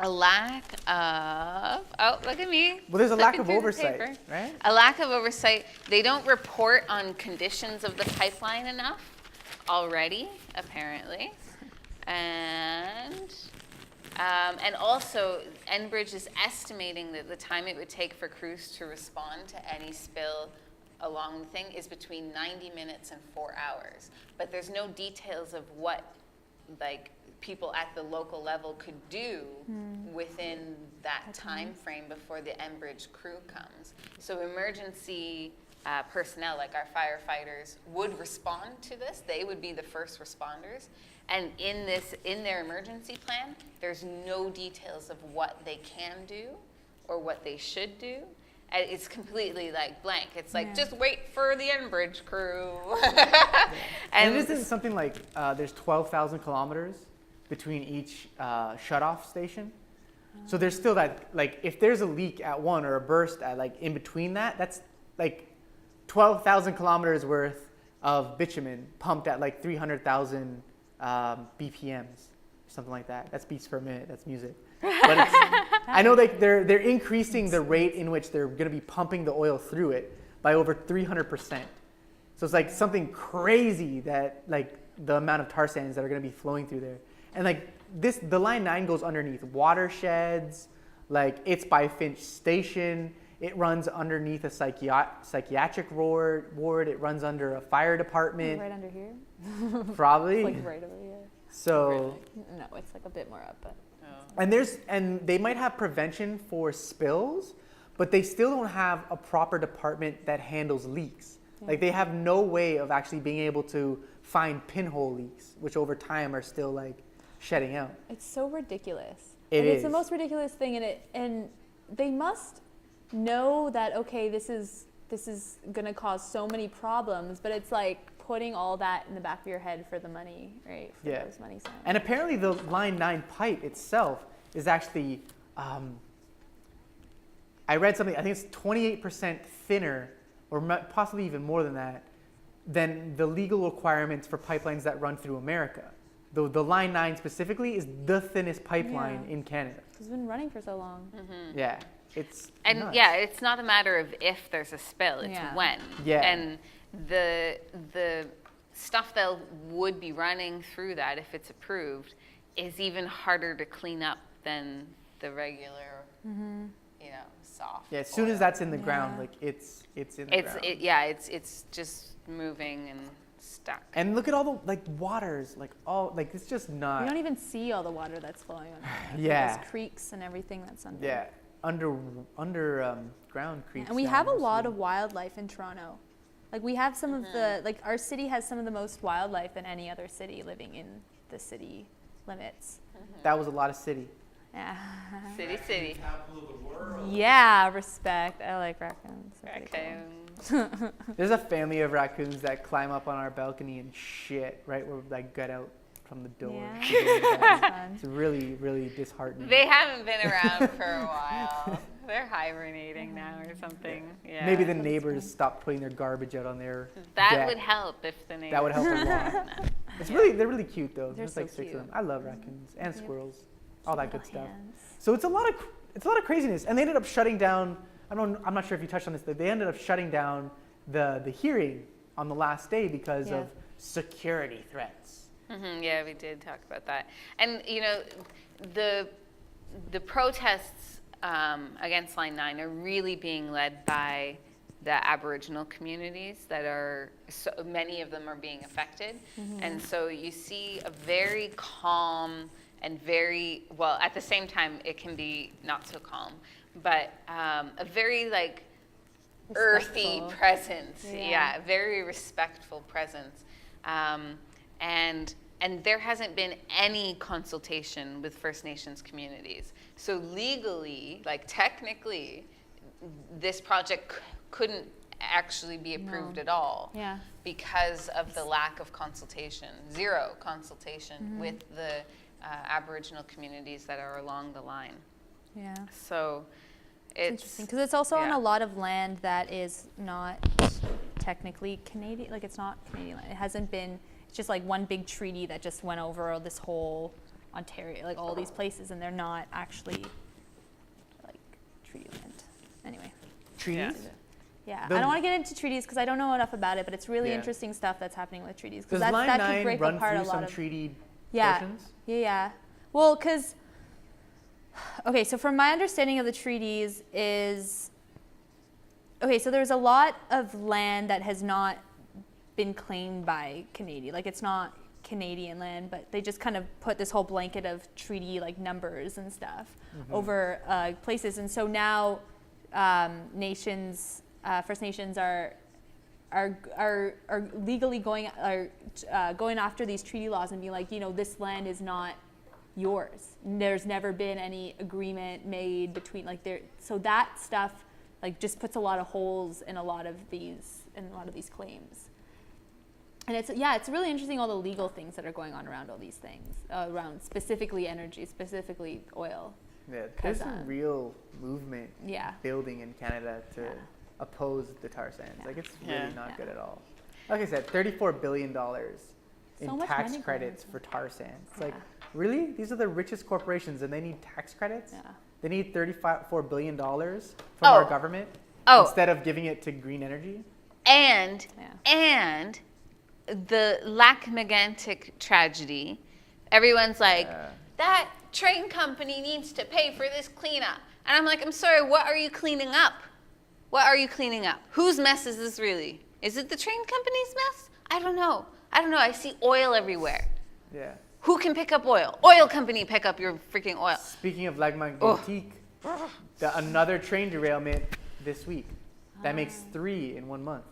A lack of, oh, look at me. Well, there's a lack flipping of through the oversight, paper. right? A lack of oversight. They don't report on conditions of the pipeline enough already, apparently. And also, Enbridge is estimating that the time it would take for crews to respond to any spill along the thing is between 90 minutes and 4 hours. But there's no details of what, like, people at the local level could do within that time frame before the Enbridge crew comes. So emergency personnel, like our firefighters, would respond to this. They would be the first responders. And in their emergency plan, there's no details of what they can do or what they should do. And it's completely like blank. It's like, just wait for the Enbridge crew. And it isn't something like there's 12,000 kilometers between each shutoff station. So there's still that, like, if there's a leak at one or a burst at, like, in between that, that's like 12,000 kilometers worth of bitumen pumped at like 300,000 BPMs, something like that. That's beats per minute. That's music. But it's, I know they're increasing the rate in which they're going to be pumping the oil through it by over 300%. So it's like something crazy that, like, the amount of tar sands that are going to be flowing through there. And like this, the Line 9 goes underneath watersheds, like it's by Finch Station. It runs underneath a psychiatric ward. It runs under a fire department. Right under here? Probably. Like right over here. So, No, it's like a bit more up, but. and they might have prevention for spills, but they still don't have a proper department that handles leaks. Like they have no way of actually being able to find pinhole leaks, which over time are still like shedding out. It's so ridiculous. It It's the is. most ridiculous thing, and they must know that, okay, this is gonna cause so many problems, but it's like putting all that in the back of your head for the money, right? For Yeah. those money signs. And apparently the Line 9 pipe itself is actually, I read something, I think it's 28% thinner, or possibly even more than that, than the legal requirements for pipelines that run through America. The Line 9 specifically is the thinnest pipeline Yeah. in Canada. It's been running for so long. Yeah, it's And nuts. yeah, it's not a matter of if there's a spill, it's Yeah. when. Yeah. And the stuff that would be running through that, if it's approved, is even harder to clean up than the regular, soft. Yeah, as soon as oil. that's in the ground, Yeah. like it's in the ground. It's just moving and stuck. And look at all the like waters, like all like it's just You not. don't even see all the water that's flowing under. Yeah. Those creeks and everything that's under. Yeah, ground creeks. And we down have a mostly. lot of wildlife in Toronto. Like we have some of the, like our city has some of the most wildlife than any other city living in the city limits. That was a lot of city. Yeah. City. Yeah, respect. I like raccoons. They're pretty cool. Raccoons. There's a family of raccoons that climb up on our balcony and shit right where we like get out from the door. Yeah. That's fun. It's really, really disheartening. They haven't been around for a while. They're hibernating now or something. Yeah. Maybe the neighbors stopped putting their garbage out on their That deck. would help if the neighbors. That would help a lot. They're really cute though. They're There's so like 6 cute. of them. I love raccoons and squirrels, all that good Little stuff. hands. So it's a lot of craziness, and they ended up shutting down. I'm not sure if you touched on this. But they ended up shutting down the hearing on the last day because Yeah. of security threats. Yeah, we did talk about that. And the protests against Line 9 are really being led by the Aboriginal communities that are, so many of them are being affected. And so you see a very calm and very, well, at the same time, it can be not so calm, but a very like earthy Respectful. presence. Yeah. Yeah, very respectful presence. And there hasn't been any consultation with First Nations communities. So legally, like technically, this project couldn't actually be approved at all. Yeah. Because of the lack of consultation, zero consultation with the Aboriginal communities that are along the line. Yeah. So It's interesting because it's also on yeah. a lot of land that is not technically Canadian. Like it's not Canadian land. It hasn't been. It's just like one big treaty that just went over this whole Ontario, like all these places, and they're not actually like treaty land. Anyway. Treaties? Yeah, The- I don't want to get into treaties because I don't know enough about it, but it's really Yeah. interesting stuff that's happening with treaties Does because Line that 9 could break run apart a through lot some of treaty yeah, portions? yeah. Well, because okay, so from my understanding of the treaties is okay. So there's a lot of land that has not been claimed by Canadian, like it's not Canadian land, but they just kind of put this whole blanket of treaty like numbers and stuff over places, and so now nations, First Nations are legally going after these treaty laws and being like, you know, this land is not yours. There's never been any agreement made between so that stuff like just puts a lot of holes in a lot of these claims. And it's really interesting all the legal things that are going on around all these things, around specifically energy, specifically oil. Yeah, 'Cause, there's some real movement Yeah. building in Canada to Yeah. oppose the tar sands. Yeah. Like it's Yeah. really not Yeah. good at all. Like I said, $34 billion in So much tax money going credits into for tar sands. It's Yeah. like, really? These are the richest corporations and they need tax credits? Yeah. They need $34 billion from Oh. our government instead of giving it to green energy? And Yeah. and the Lac Megantic tragedy, everyone's like, that train company needs to pay for this cleanup. And I'm like, I'm sorry, what are you cleaning up? What are you cleaning up? Whose mess is this really? Is it the train company's mess? I don't know. I see oil everywhere. Yeah. Who can pick up oil? Oil company, pick up your freaking oil. Speaking of Lac-Mégantic, another train derailment this week. That makes 3 in 1 month.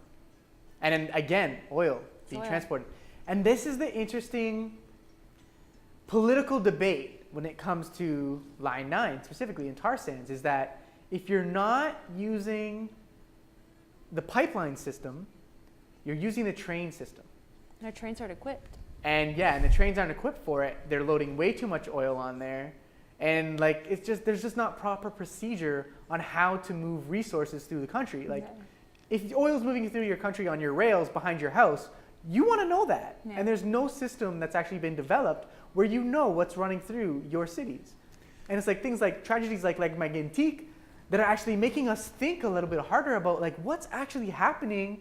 And then again, oil being Oil. transported. And this is the interesting political debate when it comes to Line 9, specifically in tar sands, is that if you're not using the pipeline system, you're using the train system. And our trains aren't equipped. And the trains aren't equipped for it. They're loading way too much oil on there. And like there's just not proper procedure on how to move resources through the country. Like if oil's moving through your country on your rails behind your house, you want to know that. Yeah. And there's no system that's actually been developed where you know what's running through your cities. And it's like things like tragedies like Mégantic that are actually making us think a little bit harder about like what's actually happening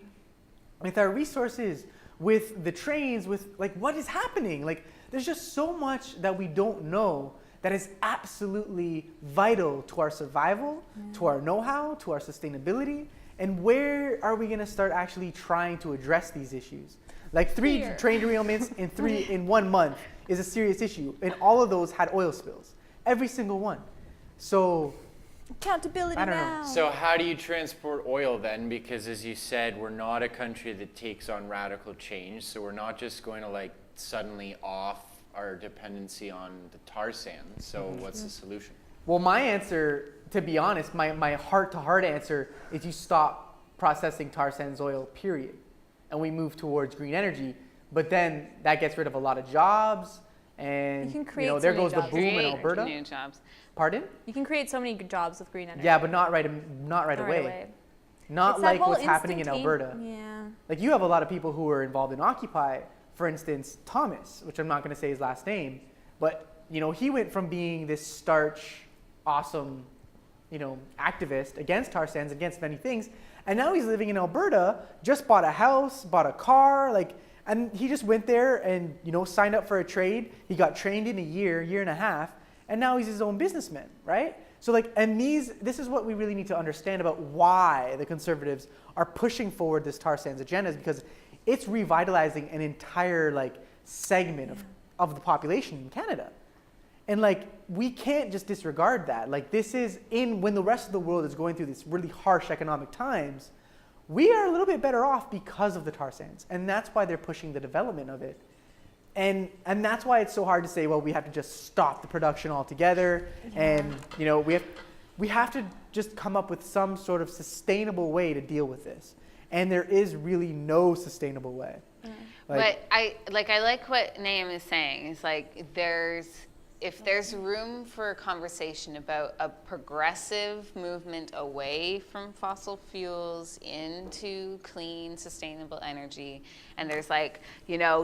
with our resources, with the trains, with like what is happening. Like there's just so much that we don't know that is absolutely vital to our survival, to our know-how, to our sustainability. And where are we going to start actually trying to address these issues? Like 3 Here. train derailments in 1 month is a serious issue. And all of those had oil spills. Every single one. So Accountability I don't know. now. So how do you transport oil then? Because as you said, we're not a country that takes on radical change. So we're not just going to like suddenly off our dependency on the tar sands. So what's the solution? well, my answer, to be honest, my heart-to-heart answer is you stop processing tar sands oil, period. And we move towards green energy. But then that gets rid of a lot of jobs. And You can create there so many goes the jobs. boom in Create Alberta. new jobs. Pardon? You can create so many good jobs with green energy. Yeah, but not right away. Not It's that like whole what's happening in instantane- Alberta. Yeah. Like you have a lot of people who are involved in Occupy. For instance, Thomas, which I'm not going to say his last name, but he went from being this starch, awesome, activist against tar sands, against many things, and now he's living in Alberta. Just bought a house, bought a car, and he just went there and signed up for a trade. He got trained in a year and a half, and now he's his own businessman, right? So this is what we really need to understand about why the Conservatives are pushing forward this tar sands agenda, is because it's revitalizing an entire segment of the population in Canada. And we can't just disregard that. This is when the rest of the world is going through these really harsh economic times, we are a little bit better off because of the tar sands. And that's why they're pushing the development of it. And that's why it's so hard to say, well, we have to just stop the production altogether. And we have to just come up with some sort of sustainable way to deal with this. and there is really no sustainable way. But I like what Naeem is saying. It's like if there's room for a conversation about a progressive movement away from fossil fuels into clean, sustainable energy, and there's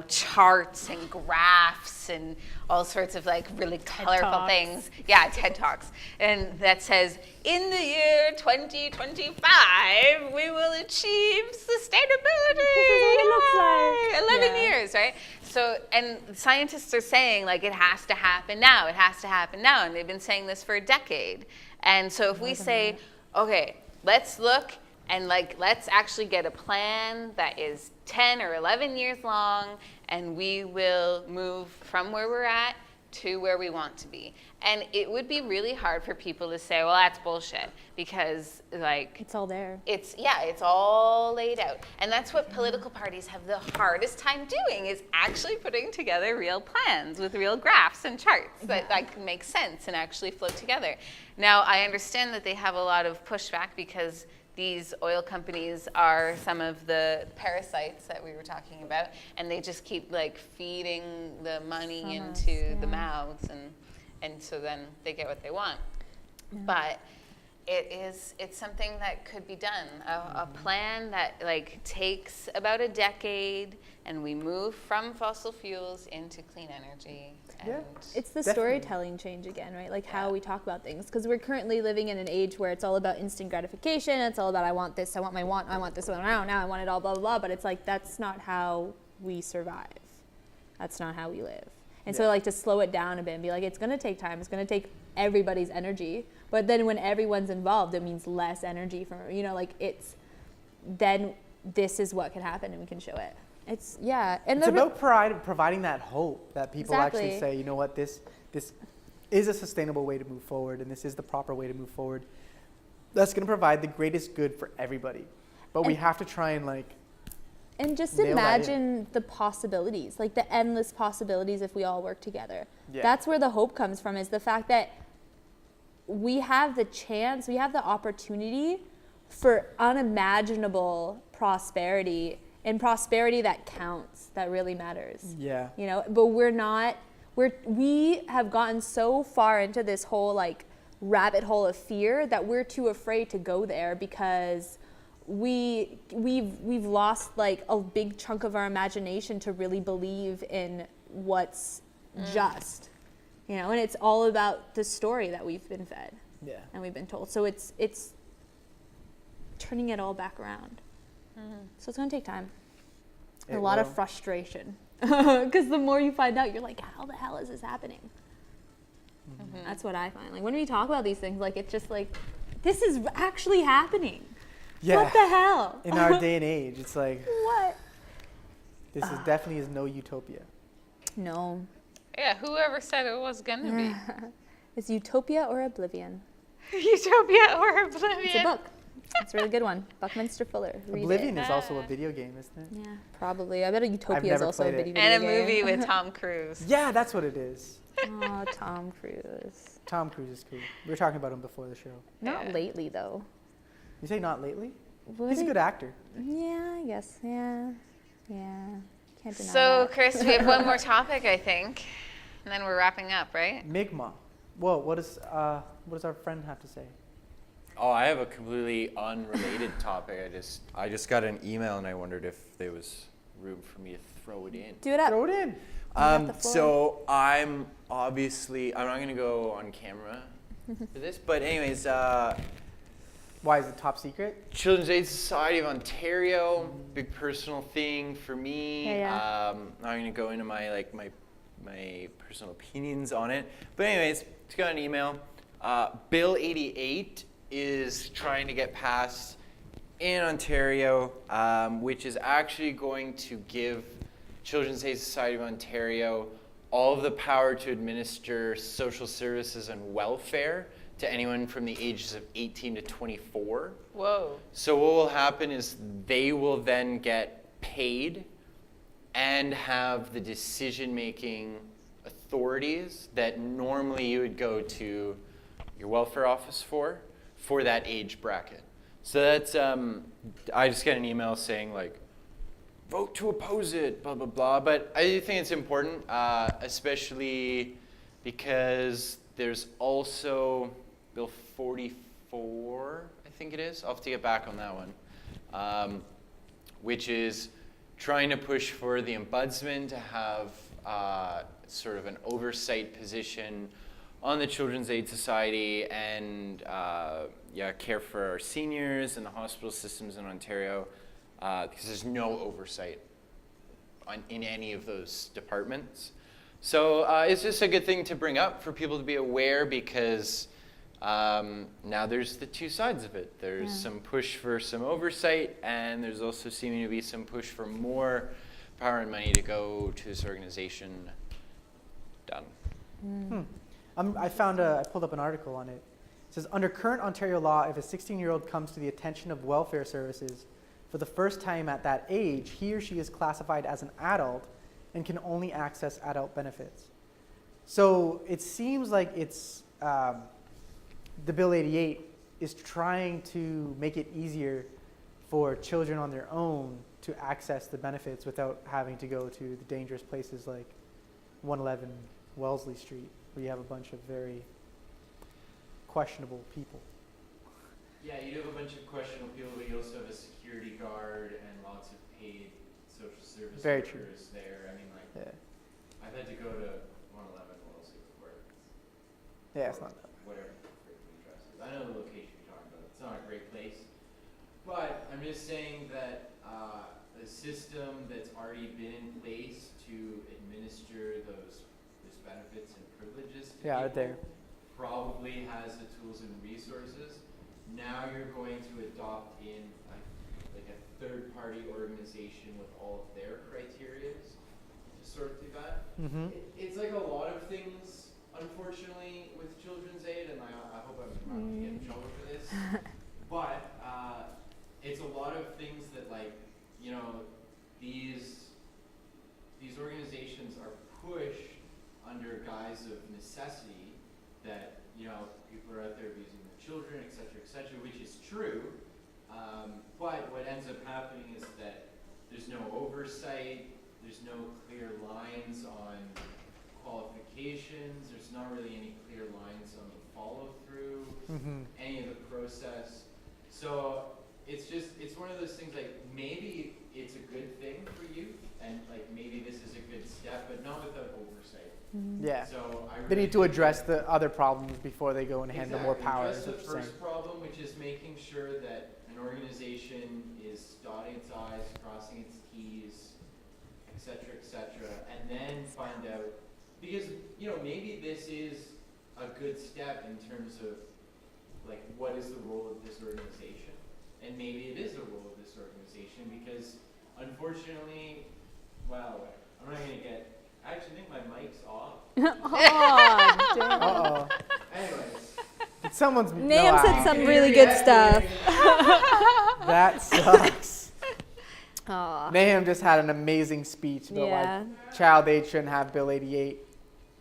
charts and graphs and all sorts of really colorful Talks. things. Yeah, TED Talks. And that says, in the year 2025, we will achieve sustainability. This is what it looks like. 11 Yeah. years, right? So, and scientists are saying it has to happen now. It has to happen now. And they've been saying this for a decade. And so if we say, okay, let's look and let's actually get a plan that is 10 or 11 years long, and we will move from where we're at to where we want to be. And it would be really hard for people to say, well, that's bullshit, because It's all there. it's all laid out. And that's what political parties have the hardest time doing, is actually putting together real plans with real graphs and charts that can make sense and actually float together. Now, I understand that they have a lot of pushback because these oil companies are some of the parasites that we were talking about, and they just keep feeding the money into the mouths, and so then they get what they want. But it's something that could be done. A plan that takes about a decade, and we move from fossil fuels into clean energy. And Yeah. It's the Definitely. storytelling change again, right? How we talk about things. Because we're currently living in an age where it's all about instant gratification. It's all about, I want this, I want this, now I want it all, blah, blah, blah. But it's that's not how we survive. That's not how we live. And so to slow it down a bit and be it's going to take time. It's going to take everybody's energy. But then when everyone's involved, it means less energy from, then this is what can happen and we can show it. It's about providing that hope that people actually Exactly. say, you know what, this is a sustainable way to move forward, and this is the proper way to move forward. That's going to provide the greatest good for everybody. But we have to try and And just nail that in. imagine the possibilities, the endless possibilities if we all work together. Yeah. That's where the hope comes from, is the fact that we have the chance, we have the opportunity for unimaginable prosperity, and prosperity that counts, that really matters. Yeah. But we have gotten so far into this whole rabbit hole of fear that we're too afraid to go there, because we've lost a big chunk of our imagination to really believe in what's just, and it's all about the story that we've been fed and we've been told. So it's turning it all back around. So it's going to take time. A lot of frustration, because the more you find out, you're how the hell is this happening? That's what I find. When we talk about these things, it's just this is actually happening. Yeah. What the hell? In our day and age, it's What? this is definitely is no utopia. No. yeah, whoever said it was gonna be It's Utopia or Oblivion. utopia or oblivion. It's a book. It's a really good one. Buckminster Fuller. Read Oblivion it. is also a video game, isn't it? Yeah, probably. I bet a Utopia is never also a played video it. game. And a movie with Tom Cruise. Yeah, that's what it is. Oh, Tom Cruise. Tom Cruise is cool. We were talking about him before the show. Not Yeah. lately, though. You say not lately? Would He's a he- good actor. Yeah, I guess. Yeah. Can't deny So, that. Chris, we have one more topic, I think, and then we're wrapping up, right? Mi'kmaq. Whoa, what does our friend have to say? Oh, I have a completely unrelated topic. I just got an email and I wondered if there was room for me to throw it in. Do it up. Throw it in. got the floor. So I'm not going to go on camera for this, but anyways, Why is it top secret? Children's Aid Society of Ontario, big personal thing for me. Yeah. I'm not going to go into my my personal opinions on it, but anyways, just got an email. Bill 88 is trying to get passed in Ontario, which is actually going to give Children's Aid Society of Ontario all of the power to administer social services and welfare to anyone from the ages of 18 to 24. Whoa. So what will happen is they will then get paid and have the decision-making authorities that normally you would go to your welfare office for that age bracket. So that's, I just got an email saying like, vote to oppose it, blah, blah, blah. But I think it's important, especially because there's also Bill 44, I think it is. I'll have to get back on that one, which is trying to push for the ombudsman to have sort of an oversight position on the Children's Aid Society and care for our seniors and the hospital systems in Ontario, because there's no oversight in any of those departments. So it's just a good thing to bring up for people to be aware, because now there's the two sides of it. There's some push for some oversight, and there's also seeming to be some push for more power and money to go to this organization. Done. I pulled up an article on it. It says, under current Ontario law, if a 16-year-old comes to the attention of welfare services for the first time at that age, he or she is classified as an adult and can only access adult benefits. So it seems like it's, the Bill 88 is trying to make it easier for children on their own to access the benefits without having to go to the dangerous places like 111 Wellesley Street, where you have a bunch of very questionable people. Yeah, you have a bunch of questionable people, but you also have a security guard and lots of paid social service Very true. workers there. I mean, like, Yeah, I've had to go to 111 Wellesley before. yeah, it's not that. Whatever the address is. I know the location you're talking about. It's not a great place. But I'm just saying that the system that's already been in place to administer those benefits and privileges to Yeah, people out there. probably has the tools and resources. Now you're going to adopt in like a third-party organization with all of their criteria to sort through that. Mm-hmm. It's like a lot of things, unfortunately, with Children's Aid, and I hope I'm not going to get in trouble for this, but it's a lot of things that, like, you know, these organizations are pushed under guise of necessity, that, you know, people are out there abusing their children, et cetera, which is true. But what ends up happening is that there's no oversight, there's no clear lines on qualifications, there's not really any clear lines on the follow-through, any of the process. So it's one of those things, like, maybe it's a good thing for you, and like maybe this is a good step, but not without oversight. Yeah. So I They really need to think address the other problems before they go and hand them more power. Address Is the what you're saying. first problem, which is making sure that an organization is dotting its I's, crossing its T's, et cetera, and then find out, because, you know, maybe this is a good step in terms of, like, what is the role of this organization, and maybe it is a role of this organization, because unfortunately, well, I'm not gonna get. I actually think my mic's off. Oh, damn. Uh-oh. Anyways. Did someone's Nahum no, said some really good stuff. That sucks. Aw. Nahum just had an amazing speech about Yeah. why child aid shouldn't have Bill 88.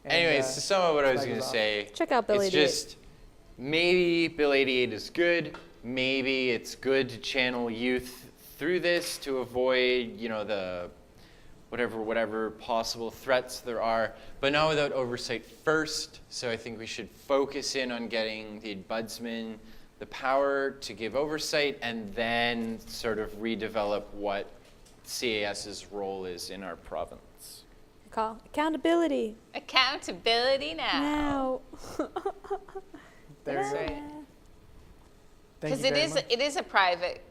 And, Anyways, to sum up what I was flag going is to off. say, Check out Bill it's 88. just maybe Bill 88 is good. Maybe it's good to channel youth through this to avoid, you know, the whatever possible threats there are, but not without oversight first. So I think we should focus in on getting the ombudsman the power to give oversight, and then sort of redevelop what CAS's role is in our province. Call accountability Accountability now. now. There you That's go. right. Thank Because you very much. it is a private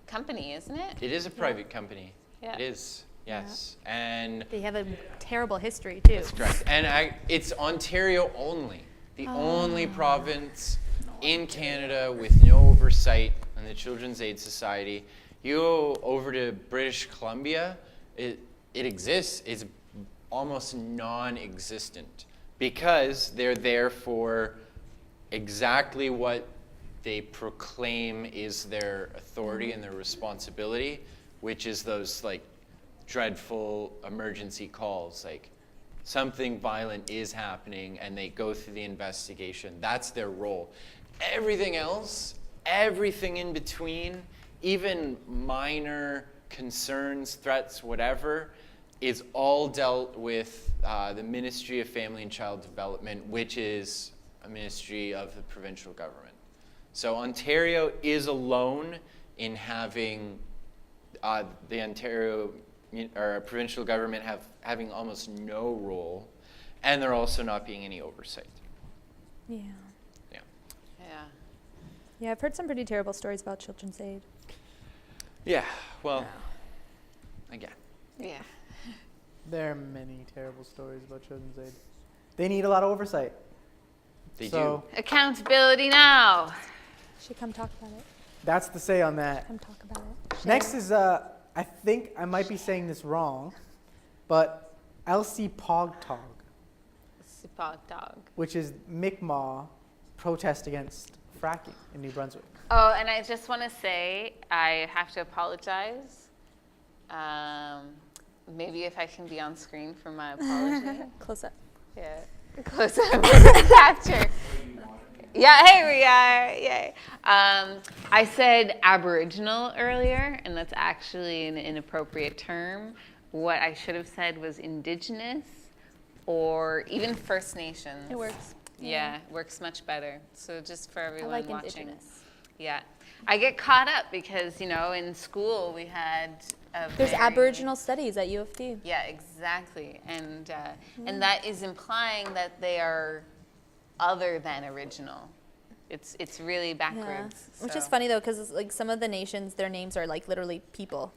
company, isn't it? It is a private company. Yeah. It is, yes. And They have a terrible history too. that's correct. And it's Ontario only, the only province in Canada with no oversight on the Children's Aid Society. You go over to British Columbia, it exists. It's almost non-existent because they're there for exactly what they proclaim is their authority and their responsibility, which is those like dreadful emergency calls, like something violent is happening and they go through the investigation. That's their role. Everything else everything in between, even minor concerns, threats, whatever, is all dealt with the Ministry of Family and Child Development, which is a ministry of the provincial government. So Ontario is alone in having the Ontario or provincial government having almost no role, and there also not being any oversight. Yeah. Yeah. Yeah. Yeah, I've heard some pretty terrible stories about Children's Aid. Yeah. Well, again. Yeah. There are many terrible stories about Children's Aid. They need a lot of oversight. They So Accountability now. Should come talk about it. that's the say on that. Come talk about it. Next is, I think I might be saying this wrong, but LC Pogtog, Sipog dog. which is Mi'kmaq protest against fracking in New Brunswick. Oh, and I just want to say I have to apologize. Maybe if I can be on screen for my apology. Close up. Yeah, close up capture. Yeah, hey, we are. Yay. I said Aboriginal earlier, and that's actually an inappropriate term. What I should have said was Indigenous or even First Nations. It works. Yeah, it works much better. So just for I everyone like watching. Indigenous. Yeah. I get caught up because, in school we had There's very- Aboriginal studies at U of T. Yeah, exactly. And that is implying that they are other than original. It's really backwards. Which is so- funny though, because like some of the nations, their names are like literally people.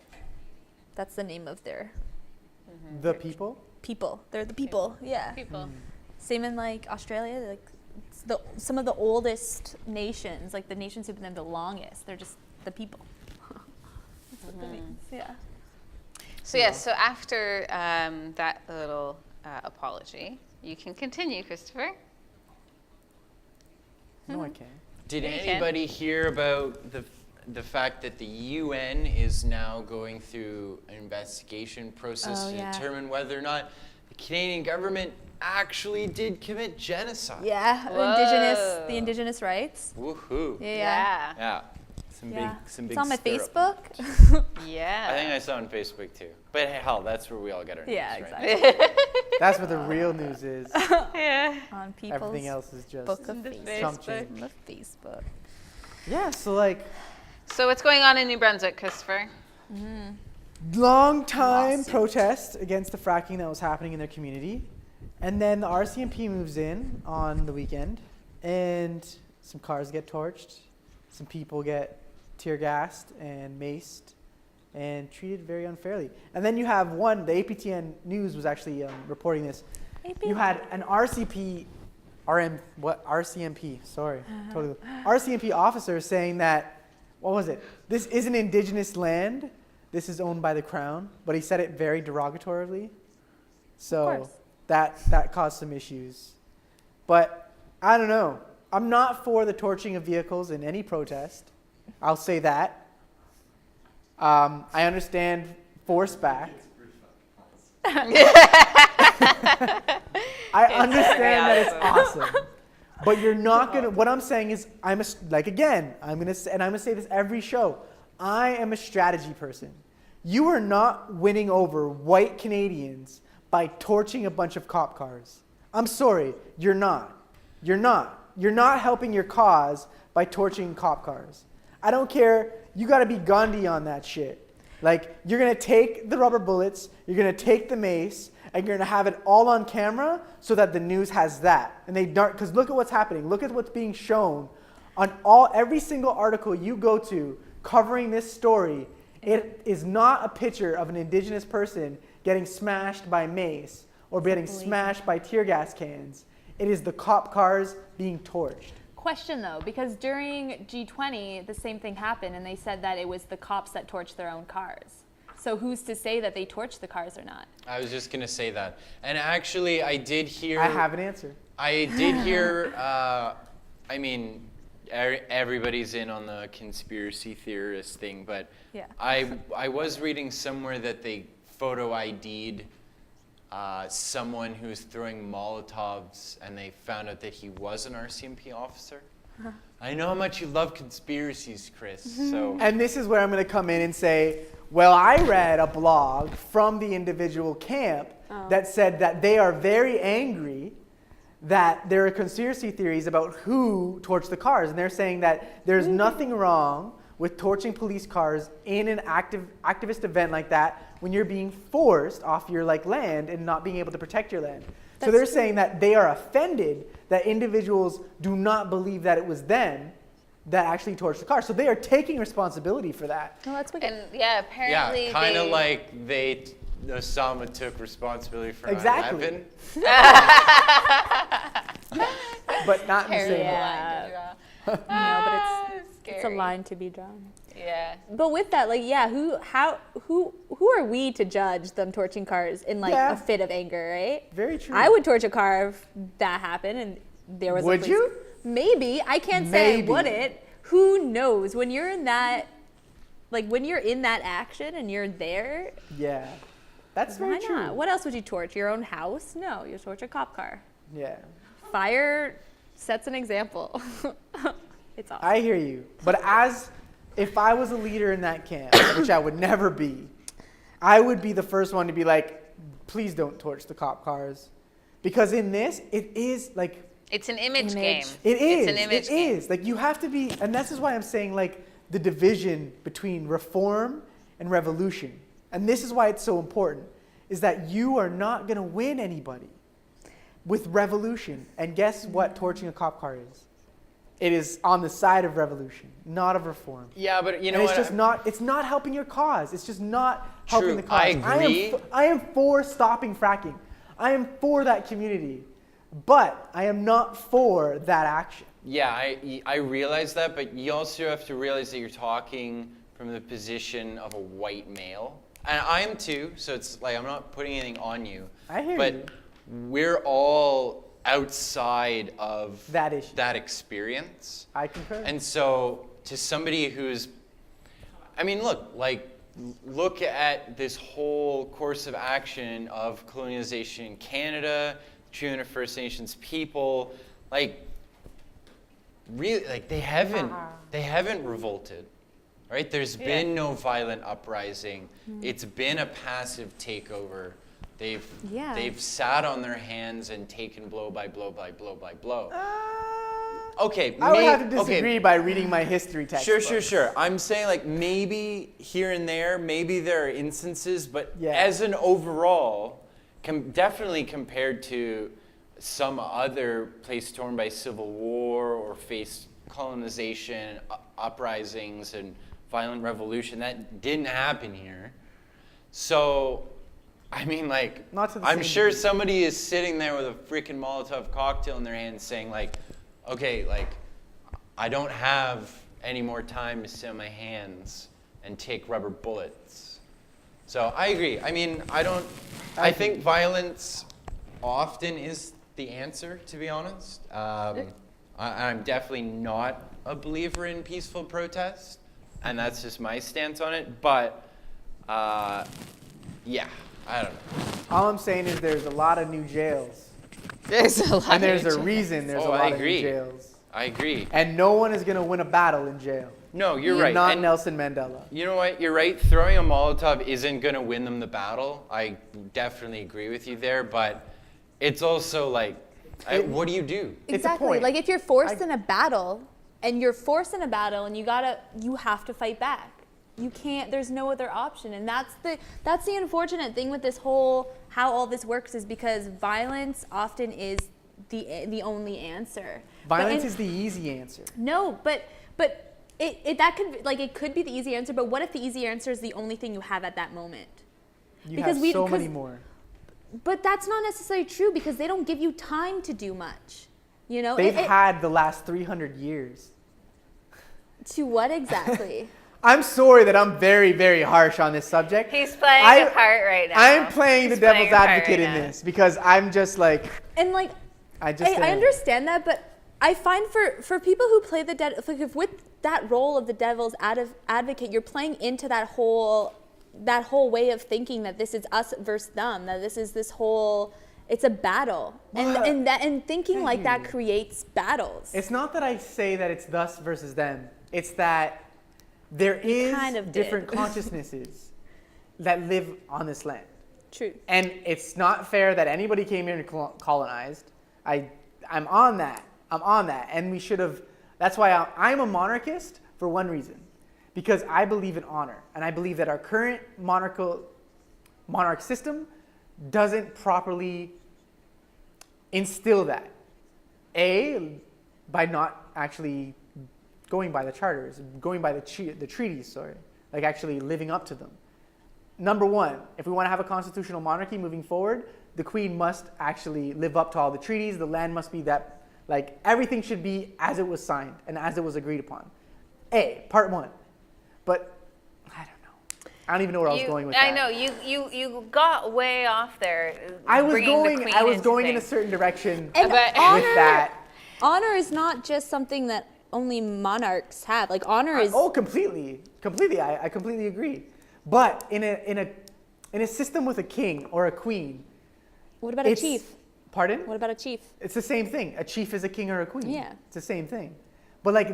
That's the name of their The people? people. They're the people. Yeah. People. Same in like Australia. Like some of the oldest nations, like the nations who've been there the longest, they're just the people. That's what that means. Yeah. So yeah, so after that little apology, you can continue, Christopher. No, I can't. Did Yeah, you can. anybody hear about the fact that the UN is now going through an investigation process Oh, to yeah. determine whether or not the Canadian government actually did commit genocide? Yeah. Whoa. The indigenous rights. Woohoo! Yeah. Yeah. Some Yeah. big It's on my stir up. Facebook. Yeah. I think I saw it on Facebook too. But hell, that's where we all get our Yeah, news, right? exactly. That's what the real news is. Yeah. On people's Everything else is just book of The Facebook. chump Facebook. change. On the Facebook. Yeah, so like So what's going on in New Brunswick, Christopher? long time Lawsuit. protest against the fracking that was happening in their community. And then the RCMP moves in on the weekend and some cars get torched, some people get tear gassed and maced and treated very unfairly. And then you have the APTN News was actually reporting this. You had an RCMP, totally. RCMP officer saying that, what was it? This isn't Indigenous land. This is owned by the Crown. But he said it very derogatorily. So course. that caused some issues. But I don't know. I'm not for the torching of vehicles in any protest. I'll say that. I understand force back. I understand that it's awesome. But you're not gonna. What I'm saying is, I'm gonna say this every show. I am a strategy person. You are not winning over white Canadians by torching a bunch of cop cars. I'm sorry, you're not. You're not. You're not helping your cause by torching cop cars. I don't care. You got to be Gandhi on that shit. Like, you're gonna take the rubber bullets, you're gonna take the mace, and you're gonna have it all on camera so that the news has that. And they don't, because look at what's happening. Look at what's being shown on every single article you go to covering this story. It is not a picture of an Indigenous person getting smashed by mace or getting smashed by tear gas cans. It is the cop cars being torched. Question though, because during G20, the same thing happened, and they said that it was the cops that torched their own cars. So who's to say that they torched the cars or not? I was just gonna say that. And actually, I did hear. I have an answer. I did hear. I mean, everybody's in on the conspiracy theorist thing, but Yeah. I was reading somewhere that they photo ID'd someone who was throwing Molotovs, and they found out that he was an RCMP officer. I know how much you love conspiracies, Chris. So And this is where I'm going to come in and say, well, I read a blog from the individual camp that said that they are very angry that there are conspiracy theories about who torched the cars. And they're saying that there's nothing wrong with torching police cars in an activist event like that when you're being forced off your land and not being able to protect your land. So they're saying that they are offended that individuals do not believe that it was them that actually torched the car. So they are taking responsibility for that. No, that's wicked. And yeah, apparently yeah, kind of they- like Osama took responsibility for Exactly. 9/11. But not in the same way. Yeah. No, but it's a Scary. line to be drawn. Yeah. But with that, who are we to judge them torching cars in Yeah. a fit of anger, right? Very true. I would torch a car if that happened and there was Would a police. you? Maybe. I can't say Maybe. I wouldn't. Who knows? When you're in that action and you're there, Yeah. That's very why true. not? What else would you torch? Your own house? No, you torch a cop car. Yeah. Fire sets an example. It's awesome. I hear you. But if I was a leader in that camp, which I would never be, I would be the first one to be like, please don't torch the cop cars. Because in this, it is It's an image Image. game. it is. It's an image It game. is. You have to be, and this is why I'm saying the division between reform and revolution. And this is why it's so important, is that you are not going to win anybody with revolution. And guess what torching a cop car is? It is on the side of revolution, not of reform. Yeah, but you know And what? it's not helping your cause. It's just not helping True, the cause. I agree. I am for stopping fracking. I am for that community. But I am not for that action. Yeah, I realize that, but you also have to realize that you're talking from the position of a white male. And I am too, so it's I'm not putting anything on you. I hear but you. We're all outside of That issue. that experience. I concur. And so to somebody who's, look at this whole course of action of colonialization in Canada, treatment of First Nations people, really, they haven't revolted, right? There's been no violent uprising. It's been a passive takeover. They've sat on their hands and taken blow by blow by blow by blow. Okay, I would have to disagree by reading my history text. Sure. I'm saying maybe here and there, maybe there are instances, but Yeah. as an overall, definitely compared to some other place torn by civil war or faced colonization, uprisings, and violent revolution, that didn't happen here. So, Not to the I'm same sure degree. somebody is sitting there with a freaking Molotov cocktail in their hand saying okay, I don't have any more time to sit on my hands and take rubber bullets. So I agree. I think violence often is the answer, to be honest. I'm definitely not a believer in peaceful protest, and that's just my stance on it. But, yeah, I don't know. All I'm saying is there's a lot of new jails. There's a lot And there's of a reason there's Oh, a I lot of agree. new jails. I agree. And no one is going to win a battle in jail. No, you're right. Not And Nelson Mandela. you know what? You're right. Throwing a Molotov isn't going to win them the battle. I definitely agree with you there. But it's also what do you do? It's a Exactly. point. If you're forced in a battle and you have to fight back. You can't, there's no other option. And that's the unfortunate thing with this whole, how all this works, is because violence often is the only answer. Violence is the easy answer. No, but it could be the easy answer, but what if the easy answer is the only thing you have at that moment? You Because have so many more. But that's not necessarily true, because they don't give you time to do much. They've had the last 300 years. To what exactly? I'm sorry that I'm very, very harsh on this subject. He's playing a part right now. I'm playing the He's playing devil's a part advocate right in now. this because I'm just And I just I understand that, but I find for people who play if with that role of the devil's advocate, you're playing into that whole way of thinking that this is us versus them, that this is this whole It's a battle, and thinking like that creates battles. It's not that I say that it's us versus them. It's that there is kind of different did. consciousnesses that live on this land. True. And it's not fair that anybody came here and colonized. I'm on that. And we should have, that's why I'm a monarchist for one reason. Because I believe in honor. And I believe that our current monarch system doesn't properly instill that. By not actually going by the charters, going by the treaties, like actually living up to them. Number one, if we want to have a constitutional monarchy moving forward, the Queen must actually live up to all the treaties. The land must be that, like, everything should be as it was signed and as it was agreed upon. Part one. But I don't know. I don't even know where I was going with that. I know you got way off there. I was bringing the Queen going in a into certain direction And with that. honor is not just something that only monarchs have. Like honor is. Completely. I completely agree. But in a system with a king or a queen, What about a chief? Pardon? What about a chief? It's the same thing. A chief is a king or a queen. Yeah. It's the same thing. But like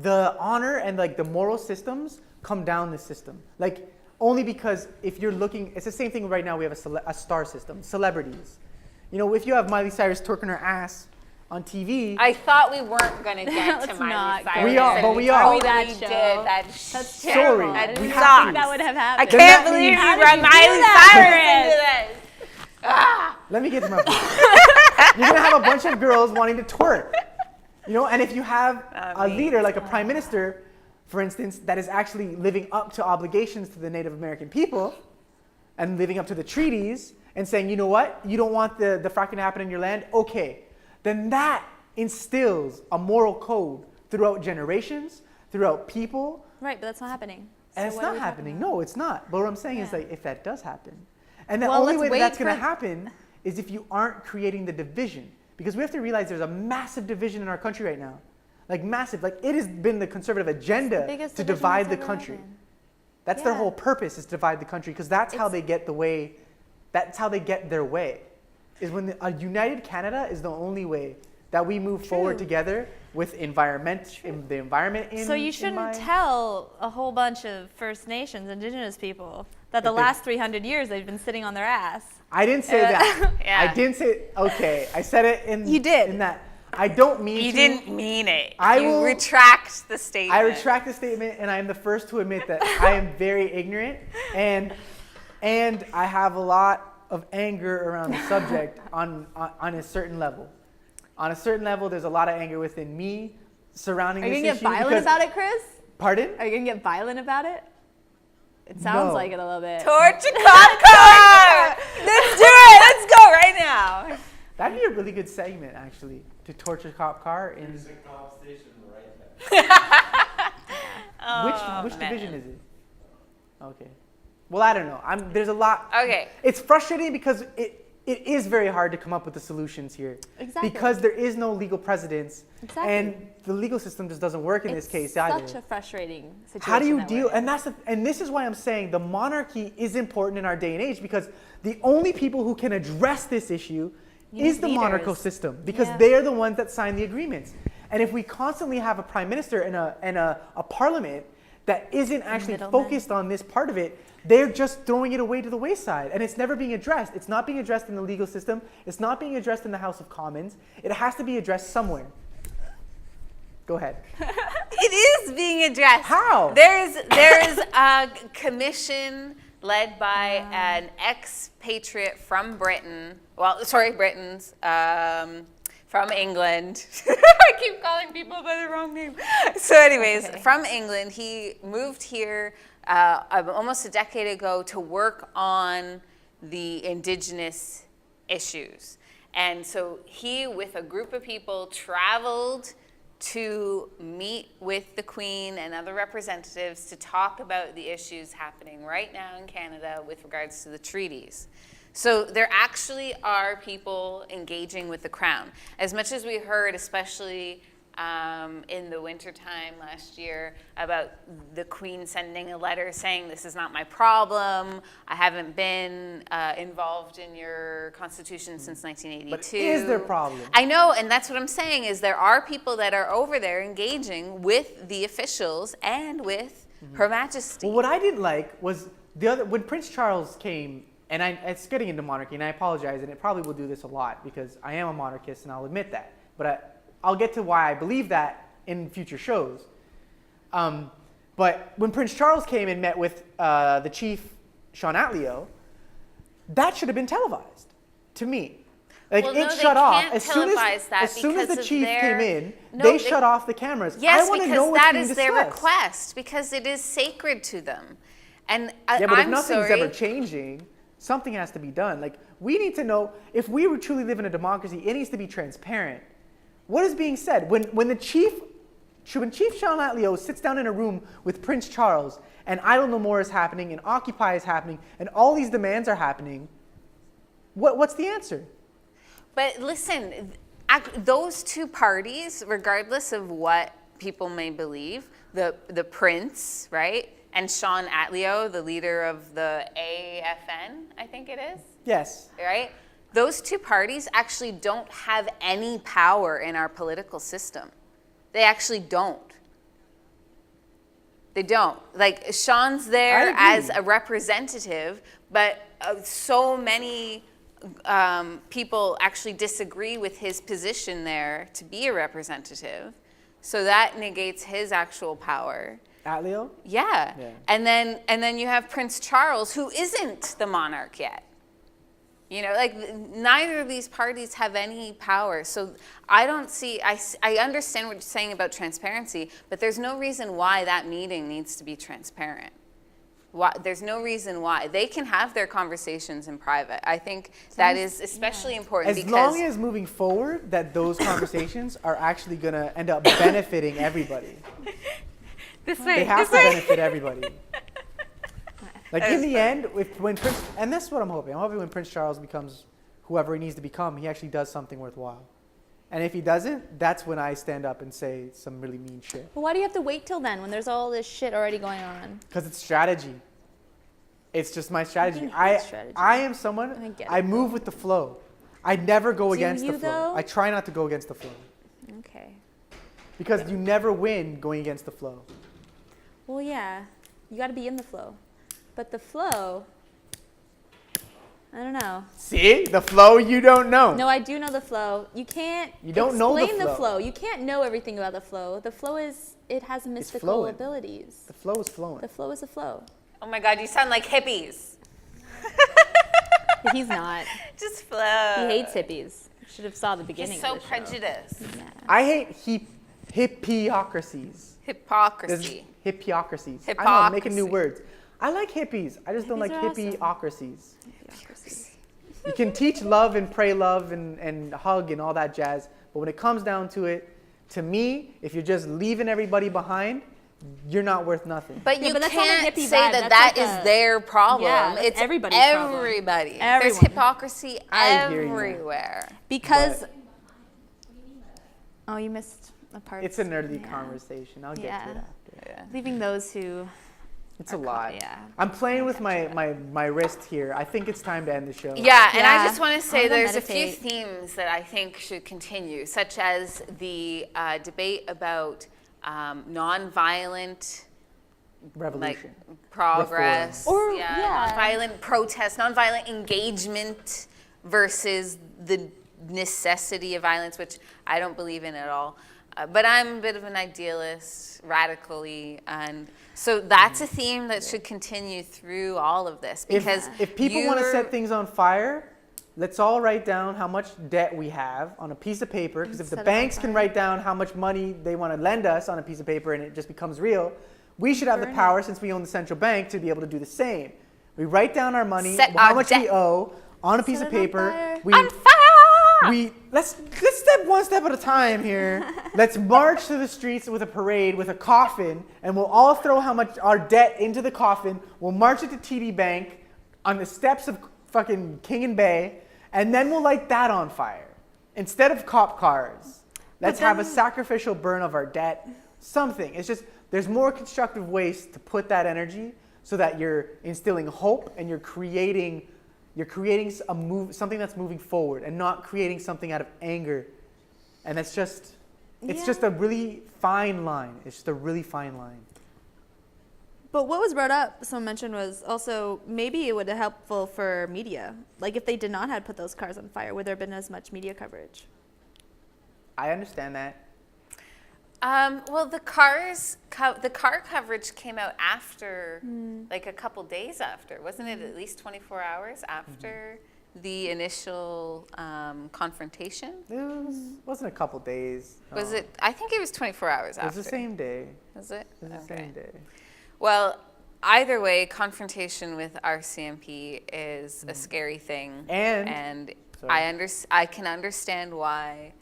the honor and like the moral systems come down the system. Like only because if you're looking, it's the same thing right now. We have a star system, celebrities. You know, if you have Miley Cyrus twerking her ass on TV. I thought we weren't going to get to Let's Miley not go Cyrus. We are, and but we are. totally That did. show. That's That's Sorry, terrible. That we sucks. have to. That would have I happened. Then can't that believe means- you How brought did you do Miley that? Cyrus into this. Ah. Let me get to my point. You're gonna have a bunch of girls wanting to twerk, you know. And if you have a leader like a prime minister, for instance, that is actually living up to obligations to the Native American people, and living up to the treaties, and saying, you know what, you don't want the fracking to happen in your land, okay, then that instills a moral code throughout generations, throughout people, Right, but that's not happening. and So it's what are not we talking happening. about? No, it's not. But what I'm saying is Yeah. like if that does happen, and the Well, only let's way that wait that's going to for- happen is if you aren't creating the division. Because we have to realize there's a massive division in our country right now. Like massive. Like it has been the conservative agenda biggest to division divide that's the ever country. happened. That's their Yeah. whole purpose, is to divide the country, because that's how they get the way. That's how they get their way. Is when a united Canada is the only way that we move forward True. together with the environment So you in shouldn't mind. tell a whole bunch of First Nations, Indigenous people, that the If they- last 300 years they've been sitting on their ass. I didn't say that. Yeah. I didn't say. Okay, I said it in. You did. In that, I don't mean. You to. didn't mean it. I you will- retract the statement. I retract the statement, and I am the first to admit that I am very ignorant, and I have a lot of anger around the subject on a certain level. On a certain level, there's a lot of anger within me surrounding Are you this gonna get issue. violent because- about it, Chris? Pardon? Are you gonna get violent about it? It sounds No. like it a little bit. Torch a cop car. Let's do it. Let's go right now. That'd be a really good segment, actually, to torture cop car in. There's a cop station right now. Which division is it? Okay. Well, I don't know. There's a lot. Okay. It's frustrating because it is very hard to come up with the solutions here. Exactly. Because there is no legal precedence. Exactly. And the legal system just doesn't work in this case either. Such a frustrating situation. How do you that deal? we're in. And this is why I'm saying the monarchy is important in our day and age, because the only people who can address this issue You is need the monarchical leaders. system, because Yeah. they're the ones that sign the agreements. And if we constantly have a prime minister and a parliament that isn't actually Middlemen. focused on this part of it, they're just throwing it away to the wayside, and it's never being addressed. It's not being addressed in the legal system. It's not being addressed in the House of Commons. It has to be addressed somewhere. Go ahead. It is being addressed. How? There's a commission led by an expatriate from Britain. Well, sorry, Britons. From England. I keep calling people by the wrong name. So anyways, Okay. from England, he moved here almost a decade ago to work on the Indigenous issues. And so he, with a group of people, traveled to meet with the Queen and other representatives to talk about the issues happening right now in Canada with regards to the treaties. So there actually are people engaging with the Crown. As much as we heard, especially in the wintertime last year about the Queen sending a letter saying, this is not my problem. I haven't been involved in your constitution since 1982. But is their problem? I know, and that's what I'm saying is there are people that are over there engaging with the officials and with Her Majesty. Well, what I didn't like was when Prince Charles came, and it's getting into monarchy, and I apologize, and it probably will do this a lot because I am a monarchist, and I'll admit that. But I'll get to why I believe that in future shows. But when Prince Charles came and met with the chief, Sean Atleo, that should have been televised, to me. Like, Well, it no, they shut off can't as soon as televise that the because of chief their- came in. No, they they- shut off the cameras. Yes, I want to know because what's that being is their discussed. request, because it is sacred to them. And Yeah, but if I'm nothing's sorry. ever changing, something has to be done. Like, we need to know, if we were truly live in a democracy, it needs to be transparent. What is being said? When Chief Sean Atleo sits down in a room with Prince Charles, and Idle No More is happening, and Occupy is happening, and all these demands are happening, what's the answer? But listen, those two parties, regardless of what people may believe, the prince, right, and Sean Atleo, the leader of the AFN, I think it is, Yes. right? Those two parties actually don't have any power in our political system. They actually don't. They don't. Like, Sean's there agree. as a representative, but so many people actually disagree with his position there to be a representative. So that negates his actual power. Atleo? Yeah. Yeah. And then you have Prince Charles, who isn't the monarch yet. You know, like, neither of these parties have any power. So I don't see, I understand what you're saying about transparency, but there's no reason why that meeting needs to be transparent. There's no reason why. They can have their conversations in private. I think that is especially important As because long as moving forward, that those conversations are actually going to end up benefiting everybody. this They way, have this to way. benefit everybody. Like, in the end, and that's what I'm hoping. I'm hoping when Prince Charles becomes whoever he needs to become, he actually does something worthwhile. And if he doesn't, that's when I stand up and say some really mean shit. But why do you have to wait till then when there's all this shit already going on? Because it's strategy. It's just my strategy. can hate strategy. I am someone, I get I it. move with the flow. I never go Do against you, the flow. though? I try not to go against the flow. Okay. Because you never win going against the flow. Well, yeah, you got to be in the flow. But the flow, I don't know. See? The flow you don't know. No, I do know the flow. You can't You don't know the explain the flow. flow. You can't know everything about the flow. The flow it has mystical flowing. abilities. The flow is flowing. The flow is a flow. Oh my God, you sound like hippies. He's not. Just flow. He hates hippies. Should have saw the beginning He's so of the show. prejudiced. Yeah. I hate hippiocracies. There's Hypocrisy. hippiocracies. I know, I'm making new Hypocrisy. words. I like hippies. I just don't Hippies like are awesome. hippieocracies. You can teach love and pray love and hug and all that jazz, but when it comes down to it, to me, if you're just leaving everybody behind, you're not worth nothing. But Yeah, you but that's not a can't hippie say vibe. that That's that like is a- their problem. Yeah, that's it's everybody's problem. everybody. There's Everyone. hypocrisy I hear you. everywhere. Because. But- Oh, you missed a part. It's a nerdy Yeah. conversation. I'll get to Yeah. it after. Yeah. Leaving those who. It's a lot. Yeah. I'm playing with my wrist here. I think it's time to end the show. Yeah, and I Yeah. just want to I say wanna there's a few meditate. themes that I think should continue, such as the debate about nonviolent like Revolution. progress, Reform. Or- yeah. nonviolent protest, nonviolent engagement versus the necessity of violence, which I don't believe in at all. But I'm a bit of an idealist, radically, and so that's a theme that should continue through all of this because if people want to you're- set things on fire, let's all write down how much debt we have on a piece of paper. Because if the Set it on banks can fire. write down how much money they want to lend us on a piece of paper and it just becomes real, we should have the Burn it. power, since we own the central bank, to be able to do the same. We write down our money, Set how our much we debt. owe on a piece Set of it on paper. fire. We on fire. let's step one step at a time here. Let's march to the streets with a parade with a coffin, and we'll all throw how much our debt into the coffin. We'll march it to TD Bank on the steps of fucking King and Bay, and then we'll light that on fire instead of cop cars. Let's have a sacrificial burn of our debt. Something. It's just there's more constructive ways to put that energy so that you're instilling hope and you're creating something that's moving forward and not creating something out of anger. And it's just a really fine line. It's just a really fine line. But what was brought up, someone mentioned, was also maybe it would have helpful for media. Like if they did not have put those cars on fire, would there have been as much media coverage? I understand that. Well, the car coverage came out after, like a couple days after. Wasn't it at least 24 hours after the initial confrontation? It wasn't a couple days. Was No. it? I think it was 24 hours It was after. the same day. Was it? It was the Okay. same day. Well, either way, confrontation with RCMP is a scary thing. And- And I can understand why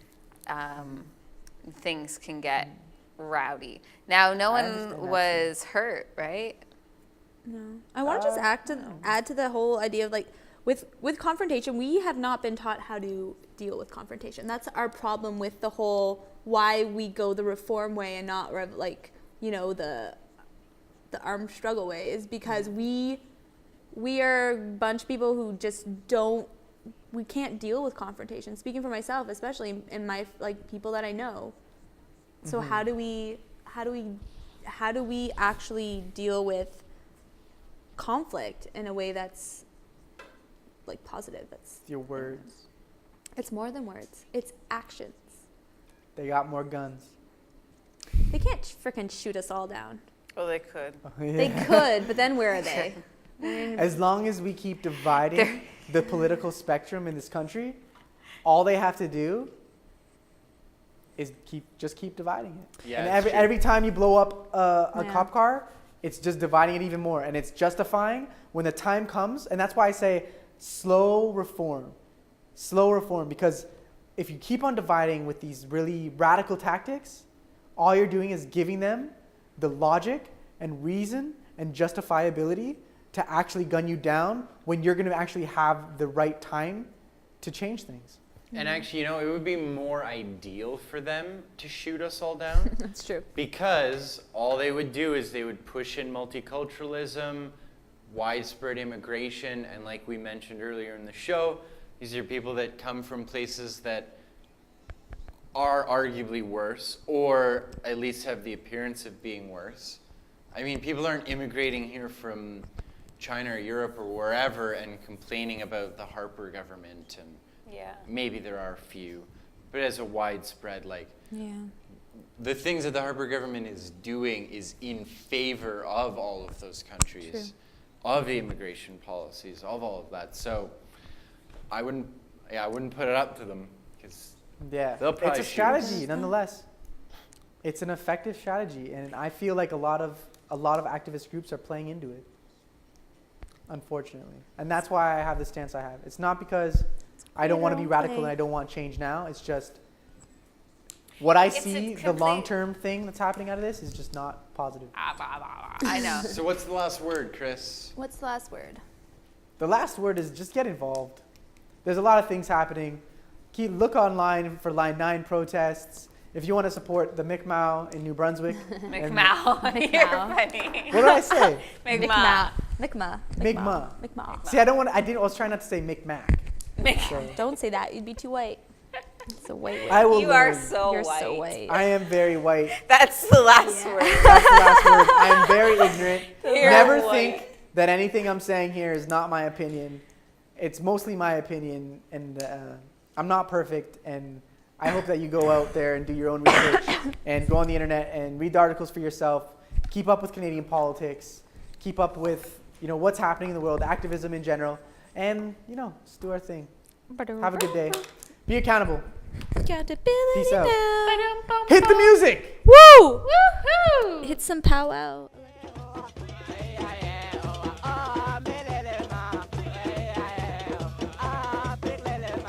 things can get rowdy. Now, no understand one that was hurt, right? No. I want to just add to the whole idea of like with confrontation, we have not been taught how to deal with confrontation. That's our problem with the whole why we go the reform way and not the armed struggle way is because we are a bunch of people who just we can't deal with confrontation. Speaking for myself, especially in my people that I know. So how do we actually deal with conflict in a way that's positive? Your words. It's more than words. It's actions. They got more guns. They can't freaking shoot us all down. Well, they could. They could, but then where are they? As long as we keep dividing the political spectrum in this country, all they have to do is keep dividing it. Yeah, and it's true. every time you blow up a Yeah. cop car, it's just dividing it even more. And it's justifying when the time comes. And that's why I say slow reform. Slow reform. Because if you keep on dividing with these really radical tactics, all you're doing is giving them the logic and reason and justifiability to actually gun you down when you're going to actually have the right time to change things. And actually, it would be more ideal for them to shoot us all down. That's true. Because all they would do is they would push in multiculturalism, widespread immigration, and like we mentioned earlier in the show, these are people that come from places that are arguably worse, or at least have the appearance of being worse. I mean, people aren't immigrating here from China or Europe or wherever and complaining about the Harper government, and Yeah. maybe there are a few, but as a widespread, Yeah. the things that the Harper government is doing is in favor of all of those countries, True. of the immigration policies, of all of that. So I wouldn't put it up to them, because Yeah, They'll probably it's a shoot us. strategy nonetheless. It's an effective strategy, and I feel like a lot of activist groups are playing into it, unfortunately. And that's why I have the stance I have. It's not because I don't want to be radical and I don't want change now. It's just what I It's a see, the complete- long-term thing that's happening out of this is just not positive. I know. So what's the last word, Chris? What's the last word? The last word is just get involved. There's a lot of things happening. Look online for Line 9 protests. If you want to support the Mi'kmaq in New Brunswick. McMahon. You're McMahon. funny. What did I say? McMahon. Mi'kmaq. See, I was trying not to say Micmac. So Don't say that. You'd be too white. It's a white word. I will You are learn. so You're white. so white. I am very white. That's the last word. That's the last word. I am very ignorant. You're Never white. think that anything I'm saying here is not my opinion. It's mostly my opinion, and I'm not perfect. And I hope that you go out there and do your own research and go on the internet and read the articles for yourself. Keep up with Canadian politics. Keep up with what's happening in the world, activism in general, and just do our thing. Have a good day. Be accountable. Accountability Peace out. now. Hit the music. Woo! Woohoo! Hit some powwow.